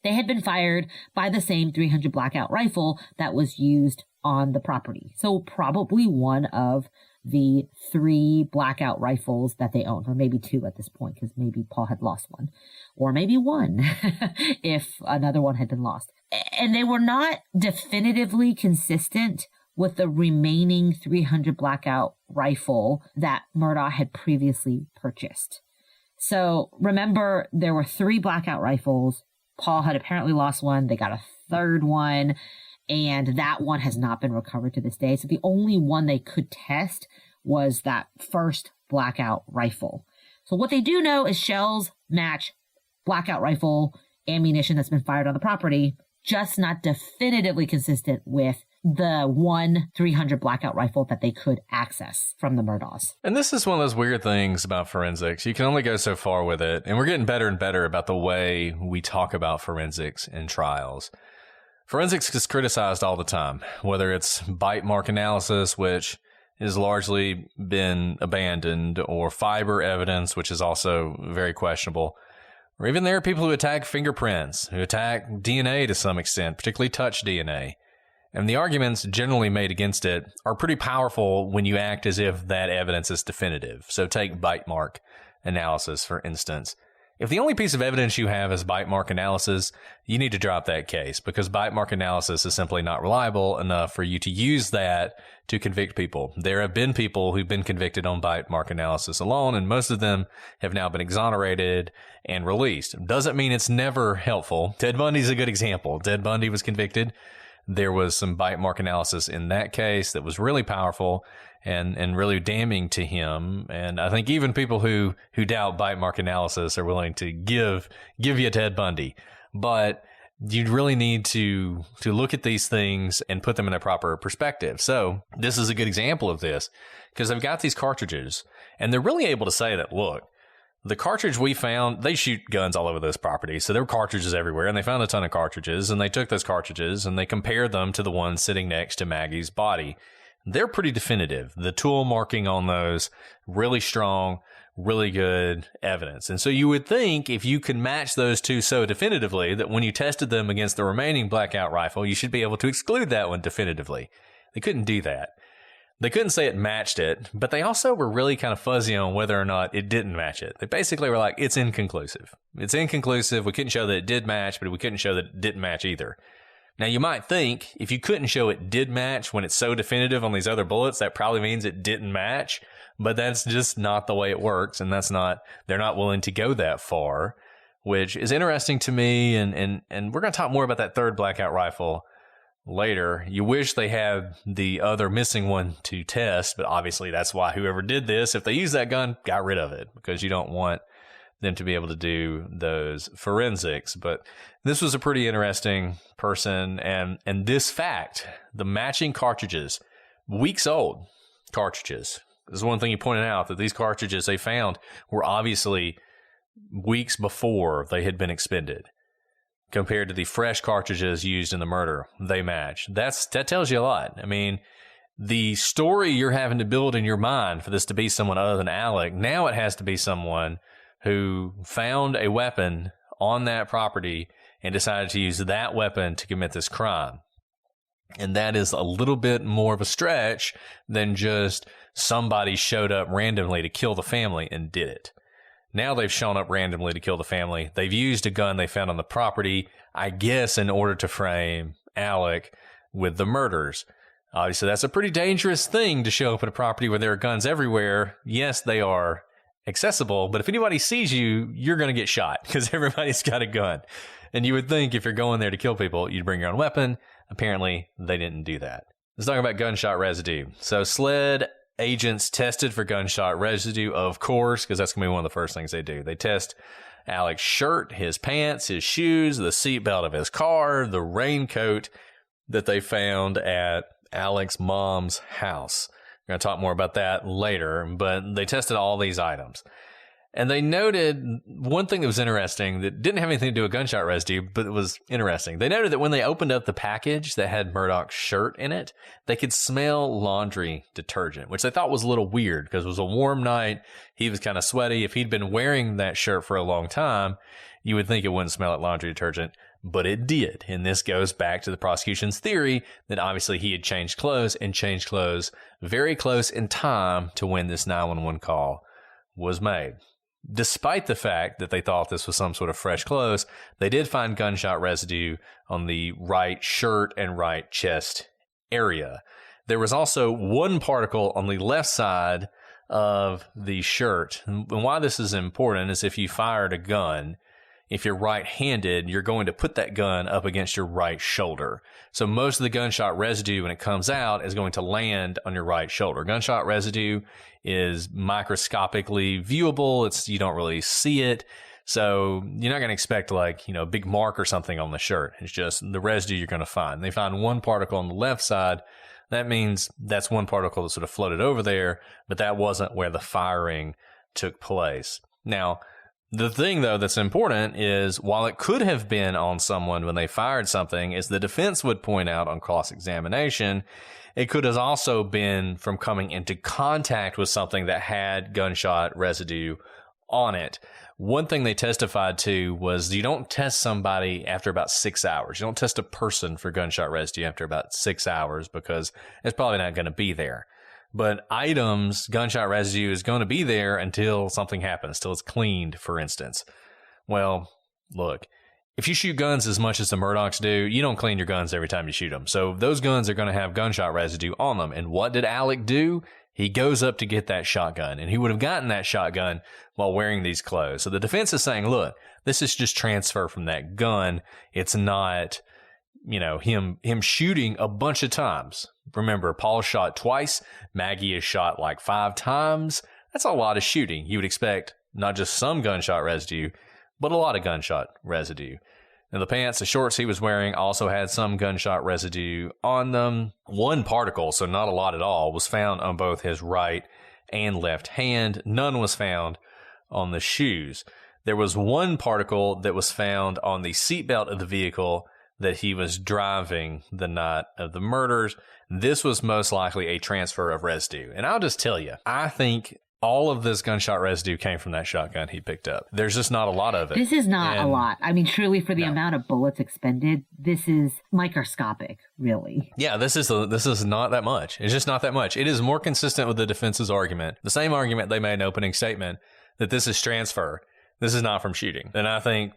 they had been fired by the same 300 blackout rifle that was used on the property. So probably one of the 3 blackout rifles that they owned, or maybe 2 at this point, because maybe Paul had lost one, or maybe 1 if another one had been lost. And they were not definitively consistent with the remaining 300 blackout rifle that Murdaugh had previously purchased. So remember, there were 3 blackout rifles. Paul had apparently lost one. They got a third one, and that one has not been recovered to this day. So the only one they could test was that first blackout rifle. So what they do know is shells match blackout rifle ammunition that's been fired on the property, just not definitively consistent with the 300 blackout rifle that they could access from the Murdaughs. And this is one of those weird things about forensics. You can only go so far with it. And we're getting better and better about the way we talk about forensics in trials. Forensics is criticized all the time, whether it's bite mark analysis, which has largely been abandoned, or fiber evidence, which is also very questionable. Or even there are people who attack fingerprints, who attack DNA to some extent, particularly touch DNA. And the arguments generally made against it are pretty powerful when you act as if that evidence is definitive. So take bite mark analysis, for instance. If the only piece of evidence you have is bite mark analysis, you need to drop that case, because bite mark analysis is simply not reliable enough for you to use that to convict people. There have been people who've been convicted on bite mark analysis alone, and most of them have now been exonerated and released. Doesn't mean it's never helpful. Ted Bundy's a good example. Ted Bundy was convicted. There was some bite mark analysis in that case that was really powerful and really damning to him. And I think even people who doubt bite mark analysis are willing to give you Ted Bundy. But you really need to look at these things and put them in a proper perspective. So this is a good example of this, because they've got these cartridges and they're really able to say that, look, the cartridge we found, they shoot guns all over this property. So there were cartridges everywhere, and they found a ton of cartridges, and they took those cartridges and they compared them to the ones sitting next to Maggie's body. They're pretty definitive. The tool marking on those, really strong, really good evidence. And so you would think if you could match those two so definitively that when you tested them against the remaining blackout rifle, you should be able to exclude that one definitively. They couldn't do that. They couldn't say it matched it, but they also were really kind of fuzzy on whether or not it didn't match it. They basically were like, it's inconclusive. It's inconclusive. We couldn't show that it did match, but we couldn't show that it didn't match either. Now, you might think if you couldn't show it did match when it's so definitive on these other bullets, that probably means it didn't match, but that's just not the way it works. And they're not willing to go that far, which is interesting to me. And we're going to talk more about that third blackout rifle later. You wish they had the other missing one to test, but obviously that's why whoever did this, if they use that gun, got rid of it, because you don't want them to be able to do those forensics. But this was a pretty interesting person, and this fact, the matching cartridges, weeks old cartridges. This is one thing you pointed out, that these cartridges they found were obviously weeks before they had been expended, compared to the fresh cartridges used in the murder. They match. That tells you a lot. I mean, the story you're having to build in your mind for this to be someone other than Alec, now it has to be someone who found a weapon on that property and decided to use that weapon to commit this crime. And that is a little bit more of a stretch than just somebody showed up randomly to kill the family and did it. Now they've shown up randomly to kill the family. They've used a gun they found on the property, I guess, in order to frame Alec with the murders. Obviously, that's a pretty dangerous thing to show up at a property where there are guns everywhere. Yes, they are accessible, but if anybody sees you, you're going to get shot because everybody's got a gun. And you would think if you're going there to kill people, you'd bring your own weapon. Apparently, they didn't do that. Let's talk about gunshot residue. So SLED agents tested for gunshot residue, of course, because that's going to be one of the first things they do. They test Alec's shirt, his pants, his shoes, the seatbelt of his car, the raincoat that they found at Alec's mom's house. We're going to talk more about that later, but they tested all these items. And they noted one thing that was interesting that didn't have anything to do with gunshot residue, but it was interesting. They noted that when they opened up the package that had Murdaugh's shirt in it, they could smell laundry detergent, which they thought was a little weird because it was a warm night. He was kind of sweaty. If he'd been wearing that shirt for a long time, you would think it wouldn't smell like laundry detergent, but it did. And this goes back to the prosecution's theory that obviously he had changed clothes very close in time to when this 911 call was made. Despite the fact that they thought this was some sort of fresh clothes, they did find gunshot residue on the right shirt and right chest area. There was also one particle on the left side of the shirt. And why this is important is if you fired a gun, if you're right-handed, you're going to put that gun up against your right shoulder. So most of the gunshot residue, when it comes out, is going to land on your right shoulder. Gunshot residue is microscopically viewable. You don't really see it. So you're not going to expect a big mark or something on the shirt. It's just the residue you're going to find. They found one particle on the left side. That means that's one particle that sort of floated over there, but that wasn't where the firing took place. Now, the thing, though, that's important is while it could have been on someone when they fired something, as the defense would point out on cross-examination, it could have also been from coming into contact with something that had gunshot residue on it. One thing they testified to was you don't test somebody after about 6 hours. You don't test a person for gunshot residue after about 6 hours because it's probably not going to be there. But items, gunshot residue is going to be there until something happens, till it's cleaned, for instance. Well, look, if you shoot guns as much as the Murdaughs do, you don't clean your guns every time you shoot them. So those guns are going to have gunshot residue on them. And what did Alec do? He goes up to get that shotgun, and he would have gotten that shotgun while wearing these clothes. So the defense is saying, look, this is just transfer from that gun. It's not, him shooting a bunch of times. Remember, Paul shot twice. Maggie is shot 5 times. That's a lot of shooting. You would expect not just some gunshot residue, but a lot of gunshot residue. And the pants, the shorts he was wearing also had some gunshot residue on them. One particle, so not a lot at all, was found on both his right and left hand. None was found on the shoes. There was one particle that was found on the seatbelt of the vehicle that he was driving the night of the murders. This was most likely a transfer of residue. And I'll just tell you, I think all of this gunshot residue came from that shotgun he picked up. There's just not a lot of it. This is not a lot. I mean, truly, for the amount of bullets expended, this is microscopic, really. Yeah, this is not that much. It's just not that much. It is more consistent with the defense's argument, the same argument they made in opening statement, that this is transfer. This is not from shooting. And I think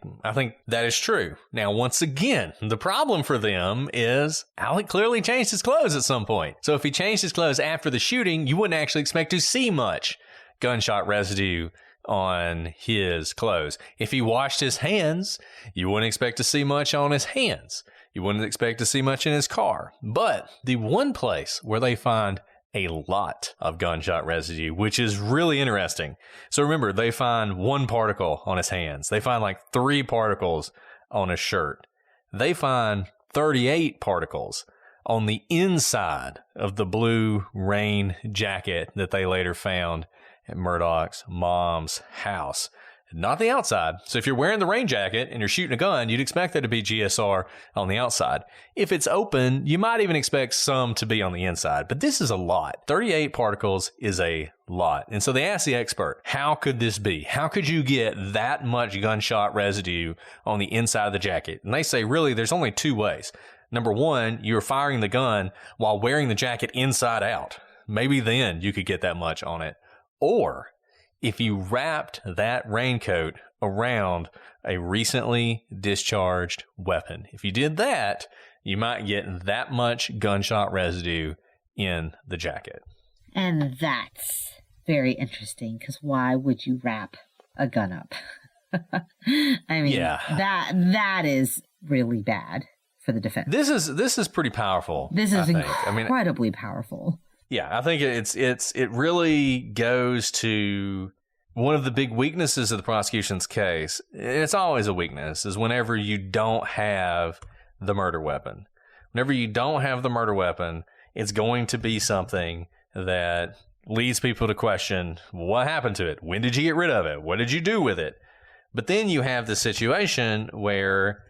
that is true. Now, once again, the problem for them is Alec clearly changed his clothes at some point. So if he changed his clothes after the shooting, you wouldn't actually expect to see much gunshot residue on his clothes. If he washed his hands, you wouldn't expect to see much on his hands. You wouldn't expect to see much in his car. But the one place where they find a lot of gunshot residue, which is really interesting. So remember, they find one particle on his hands. They find 3 particles on his shirt. They find 38 particles on the inside of the blue rain jacket that they later found at Murdaugh's mom's house. Not the outside. So if you're wearing the rain jacket and you're shooting a gun, you'd expect there to be GSR on the outside. If it's open, you might even expect some to be on the inside. But this is a lot. 38 particles is a lot. And so they asked the expert, how could this be? How could you get that much gunshot residue on the inside of the jacket? And they say, really, there's only 2 ways. Number one, you're firing the gun while wearing the jacket inside out. Maybe then you could get that much on it. Or if you wrapped that raincoat around a recently discharged weapon. If you did that, you might get that much gunshot residue in the jacket. And that's very interesting, because why would you wrap a gun up? I mean, that is really bad for the defense. This is pretty powerful. This is incredibly powerful. Yeah, I think it really goes to one of the big weaknesses of the prosecution's case. It's always a weakness, is whenever you don't have the murder weapon. Whenever you don't have the murder weapon, it's going to be something that leads people to question, what happened to it? When did you get rid of it? What did you do with it? But then you have the situation where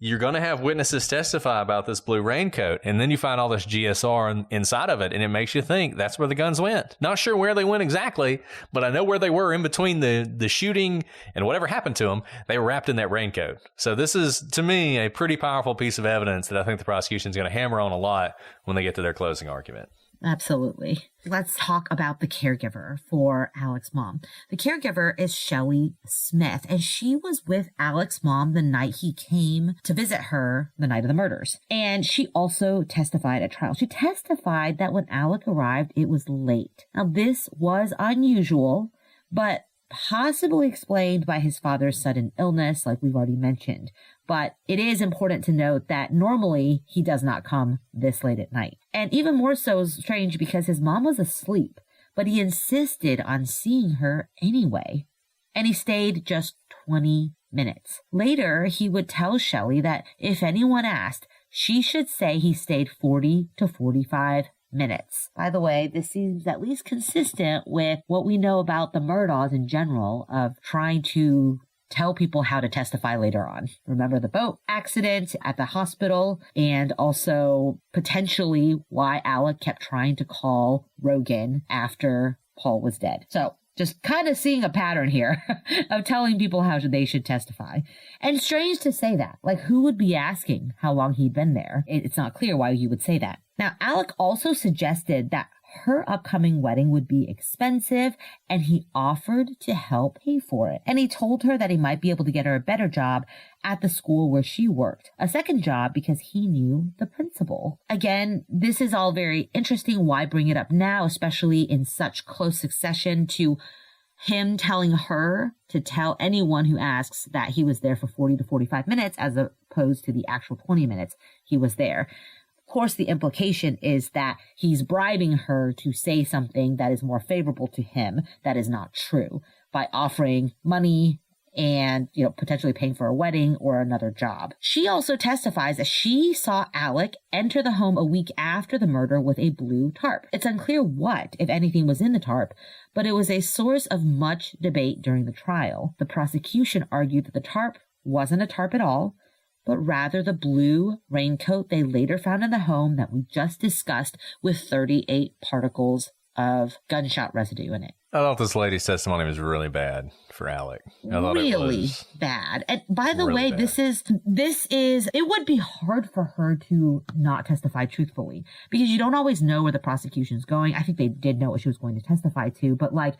you're going to have witnesses testify about this blue raincoat, and then you find all this GSR inside of it, and it makes you think that's where the guns went. Not sure where they went exactly, but I know where they were in between the shooting and whatever happened to them. They were wrapped in that raincoat. So this is, to me, a pretty powerful piece of evidence that I think the prosecution is going to hammer on a lot when they get to their closing argument. Absolutely. Let's talk about the caregiver for Alec's mom. The caregiver is Shelly Smith, and she was with Alec's mom the night he came to visit her the night of the murders. And she also testified at trial. She testified that when Alec arrived, it was late. Now, this was unusual, but possibly explained by his father's sudden illness, like we've already mentioned. But it is important to note that normally he does not come this late at night. And even more so strange because his mom was asleep, but he insisted on seeing her anyway. And he stayed just 20 minutes. Later, he would tell Shelly that if anyone asked, she should say he stayed 40 to 45 minutes. By the way, this seems at least consistent with what we know about the Murdaughs in general of trying to tell people how to testify later on. Remember the boat accident at the hospital, and also potentially why Alec kept trying to call Rogan after Paul was dead. So just kind of seeing a pattern here of telling people how they should testify. And strange to say that. Like, who would be asking how long he'd been there? It's not clear why he would say that. Now, Alec also suggested that her upcoming wedding would be expensive, and he offered to help pay for it. And he told her that he might be able to get her a better job at the school where she worked, a second job because he knew the principal. Again, this is all very interesting. Why bring it up now, especially in such close succession to him telling her to tell anyone who asks that he was there for 40 to 45 minutes as opposed to the actual 20 minutes he was there. Of course, the implication is that he's bribing her to say something that is more favorable to him that is not true by offering money and, potentially paying for a wedding or another job. She also testifies that she saw Alec enter the home a week after the murder with a blue tarp. It's unclear what, if anything, was in the tarp, but it was a source of much debate during the trial. The prosecution argued that the tarp wasn't a tarp at all, but rather the blue raincoat they later found in the home that we just discussed with 38 particles of gunshot residue in it. I thought this lady's testimony was really bad for Alec. I thought really it was bad. And by the really way, bad. this is, it would be hard for her to not testify truthfully because you don't always know where the prosecution's going. I think they did know what she was going to testify to, but like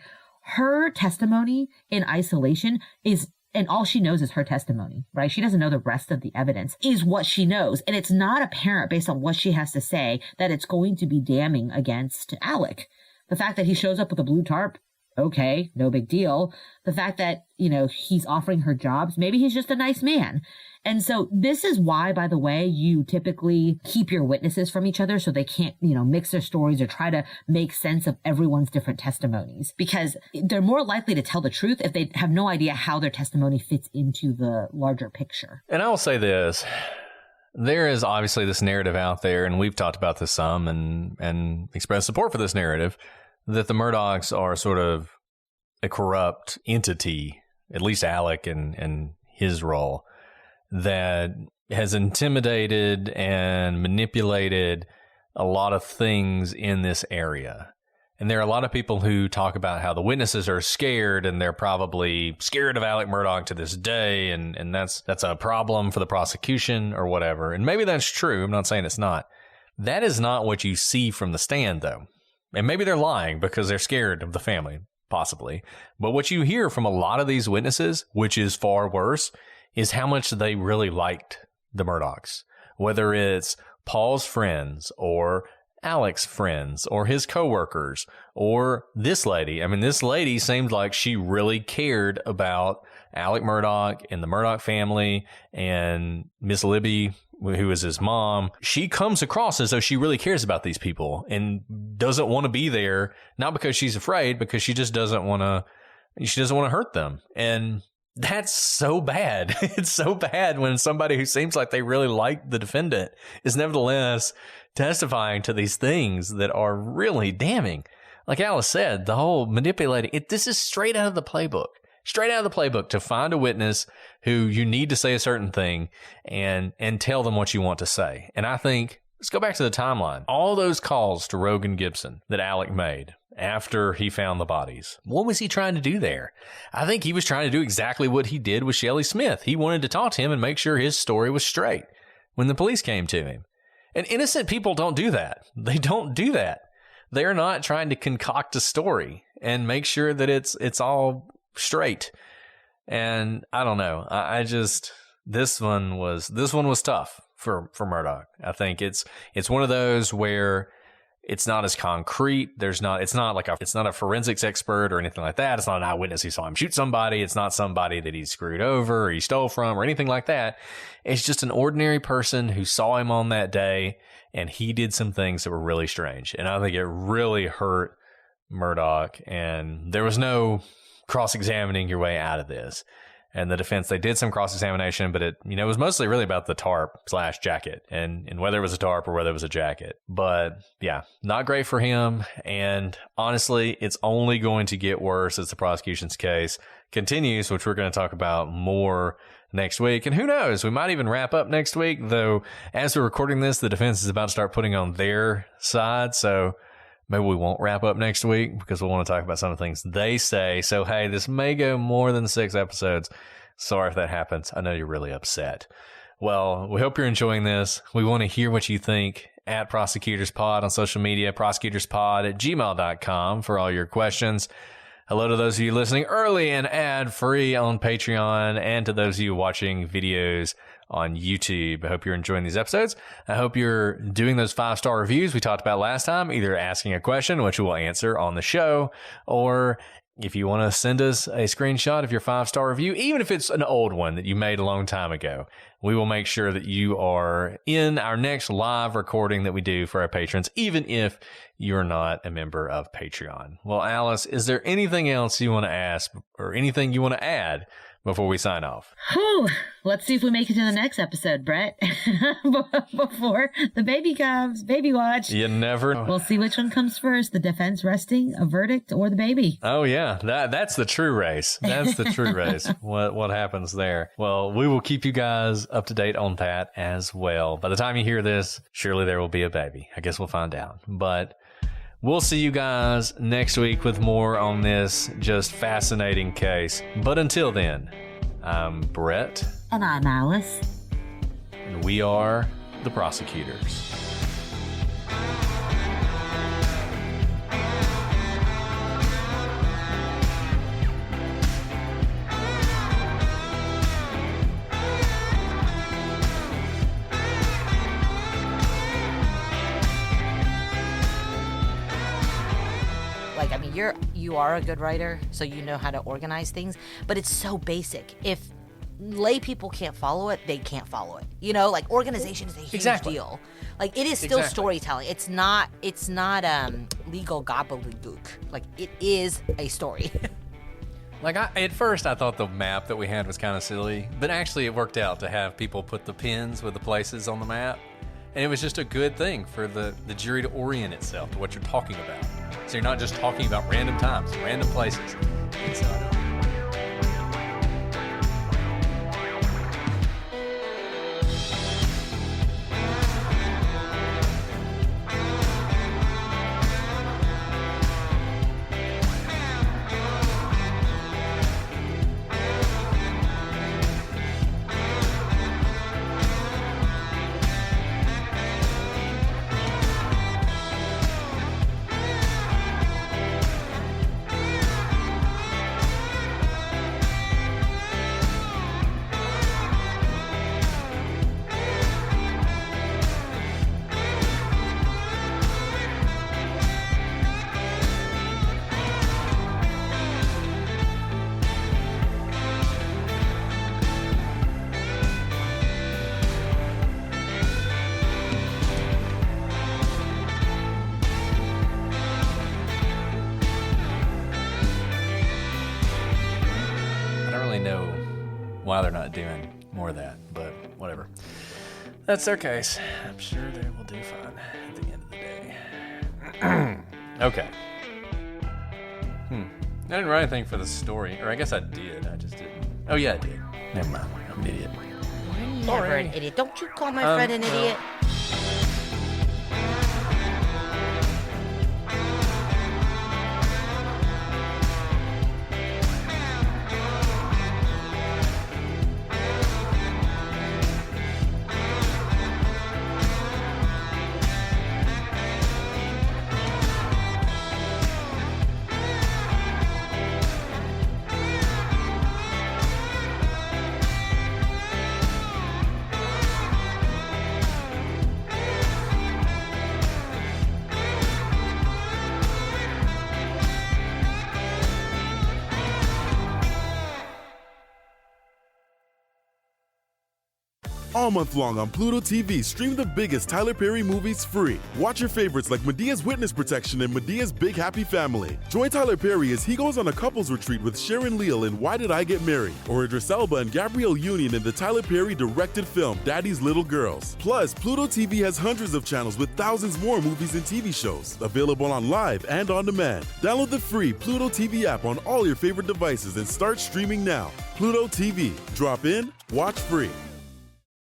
her testimony in isolation is, and all she knows is her testimony, right? She doesn't know the rest of the evidence is what she knows. And it's not apparent based on what she has to say that it's going to be damning against Alec. The fact that he shows up with a blue tarp, okay, no big deal. The fact that, he's offering her jobs, maybe he's just a nice man. And so this is why, by the way, you typically keep your witnesses from each other so they can't, mix their stories or try to make sense of everyone's different testimonies, because they're more likely to tell the truth if they have no idea how their testimony fits into the larger picture. And I will say this. There is obviously this narrative out there, and we've talked about this some and expressed support for this narrative, that the Murdaughs are sort of a corrupt entity, at least Alec and his role, that has intimidated and manipulated a lot of things in this area. And there are a lot of people who talk about how the witnesses are scared, and they're probably scared of Alec Murdaugh to this day, and that's a problem for the prosecution or whatever. And maybe that's true. I'm not saying it's not. That is not what you see from the stand, though. And maybe they're lying because they're scared of the family, possibly. But what you hear from a lot of these witnesses, which is far worse, is how much they really liked the Murdaughs. Whether it's Paul's friends or Alec's friends or his coworkers or this lady. I mean, this lady seemed like she really cared about Alec Murdaugh and the Murdaugh family, and Miss Libby who is his mom, she comes across as though she really cares about these people and doesn't want to be there, not because she's afraid, because she just doesn't want to hurt them. And that's so bad. It's so bad when somebody who seems like they really like the defendant is nevertheless testifying to these things that are really damning. Like Alice said, the whole manipulating, this is straight out of the playbook. Straight out of the playbook to find a witness who you need to say a certain thing and tell them what you want to say. And I think, let's go back to the timeline. All those calls to Rogan Gibson that Alec made after he found the bodies, what was he trying to do there? I think he was trying to do exactly what he did with Shelley Smith. He wanted to talk to him and make sure his story was straight when the police came to him. And innocent people don't do that. They don't do that. They're not trying to concoct a story and make sure that it's all straight. And I don't know. I just, this one was tough for Murdaugh. I think it's one of those where it's not as concrete. It's not a forensics expert or anything like that. It's not an eyewitness who saw him shoot somebody. It's not somebody that he screwed over or he stole from or anything like that. It's just an ordinary person who saw him on that day, and he did some things that were really strange. And I think it really hurt Murdaugh, and there was no cross-examining your way out of this. And the defense, they did some cross-examination, but it was mostly really about the tarp/jacket and whether it was a tarp or whether it was a jacket. But yeah, not great for him. And honestly, it's only going to get worse as the prosecution's case continues, which we're going to talk about more next week. And who knows, we might even wrap up next week, though as we're recording this, the defense is about to start putting on their side. So maybe we won't wrap up next week because we'll want to talk about some of the things they say. So, hey, this may go more than 6 episodes. Sorry if that happens. I know you're really upset. Well, we hope you're enjoying this. We want to hear what you think at ProsecutorsPod on social media, prosecutorspod@gmail.com for all your questions. Hello to those of you listening early and ad-free on Patreon, and to those of you watching videos on YouTube. I hope you're enjoying these episodes. I hope you're doing those 5-star reviews we talked about last time, either asking a question, which we'll answer on the show, or if you want to send us a screenshot of your 5-star review, even if it's an old one that you made a long time ago, we will make sure that you are in our next live recording that we do for our patrons, even if you're not a member of Patreon. Well, Alice, is there anything else you want to ask or anything you want to add before we sign off? Let's see if we make it to the next episode, Brett. Before the baby comes, baby watch. You never know. We'll see which one comes first, the defense resting a verdict or the baby. Oh, yeah. That's the true race. That's the true race. What happens there? Well, we will keep you guys up to date on that as well. By the time you hear this, surely there will be a baby. I guess we'll find out. But we'll see you guys next week with more on this just fascinating case. But until then, I'm Brett. And I'm Alice. And we are the Prosecutors. You are a good writer, so you know how to organize things, but it's so basic. If lay people can't follow it, they can't follow it. Organization is a huge deal. It is still storytelling. It's not legal gobbledygook. It is a story. At first I thought the map that we had was kind of silly, but actually it worked out to have people put the pins with the places on the map. And it was just a good thing for the jury to orient itself to what you're talking about. So you're not just talking about random times, random places. And so, why they're not doing more of that, but whatever. That's their case. I'm sure they will do fine at the end of the day. Okay. I didn't write anything for the story, or I guess I did. I just didn't. Oh yeah, I did. Never mind. I'm an idiot. You're never an idiot. Don't you call my friend an idiot. All month long on PlutoTV, stream the biggest Tyler Perry movies free. Watch your favorites like Medea's Witness Protection and Medea's Big Happy Family. Join Tyler Perry as he goes on a couples retreat with Sharon Leal in Why Did I Get Married? Or Idris Elba and Gabrielle Union in the Tyler Perry directed film Daddy's Little Girls. Plus, PlutoTV has hundreds of channels with thousands more movies and TV shows. Available on live and on demand. Download the free PlutoTV app on all your favorite devices and start streaming now. PlutoTV. Drop in, watch free.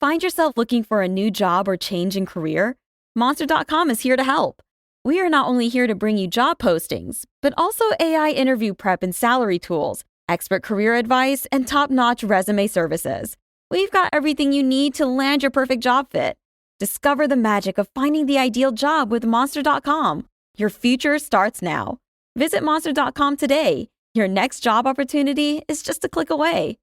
Find yourself looking for a new job or change in career? Monster.com is here to help. We are not only here to bring you job postings, but also AI interview prep and salary tools, expert career advice, and top-notch resume services. We've got everything you need to land your perfect job fit. Discover the magic of finding the ideal job with Monster.com. Your future starts now. Visit Monster.com today. Your next job opportunity is just a click away.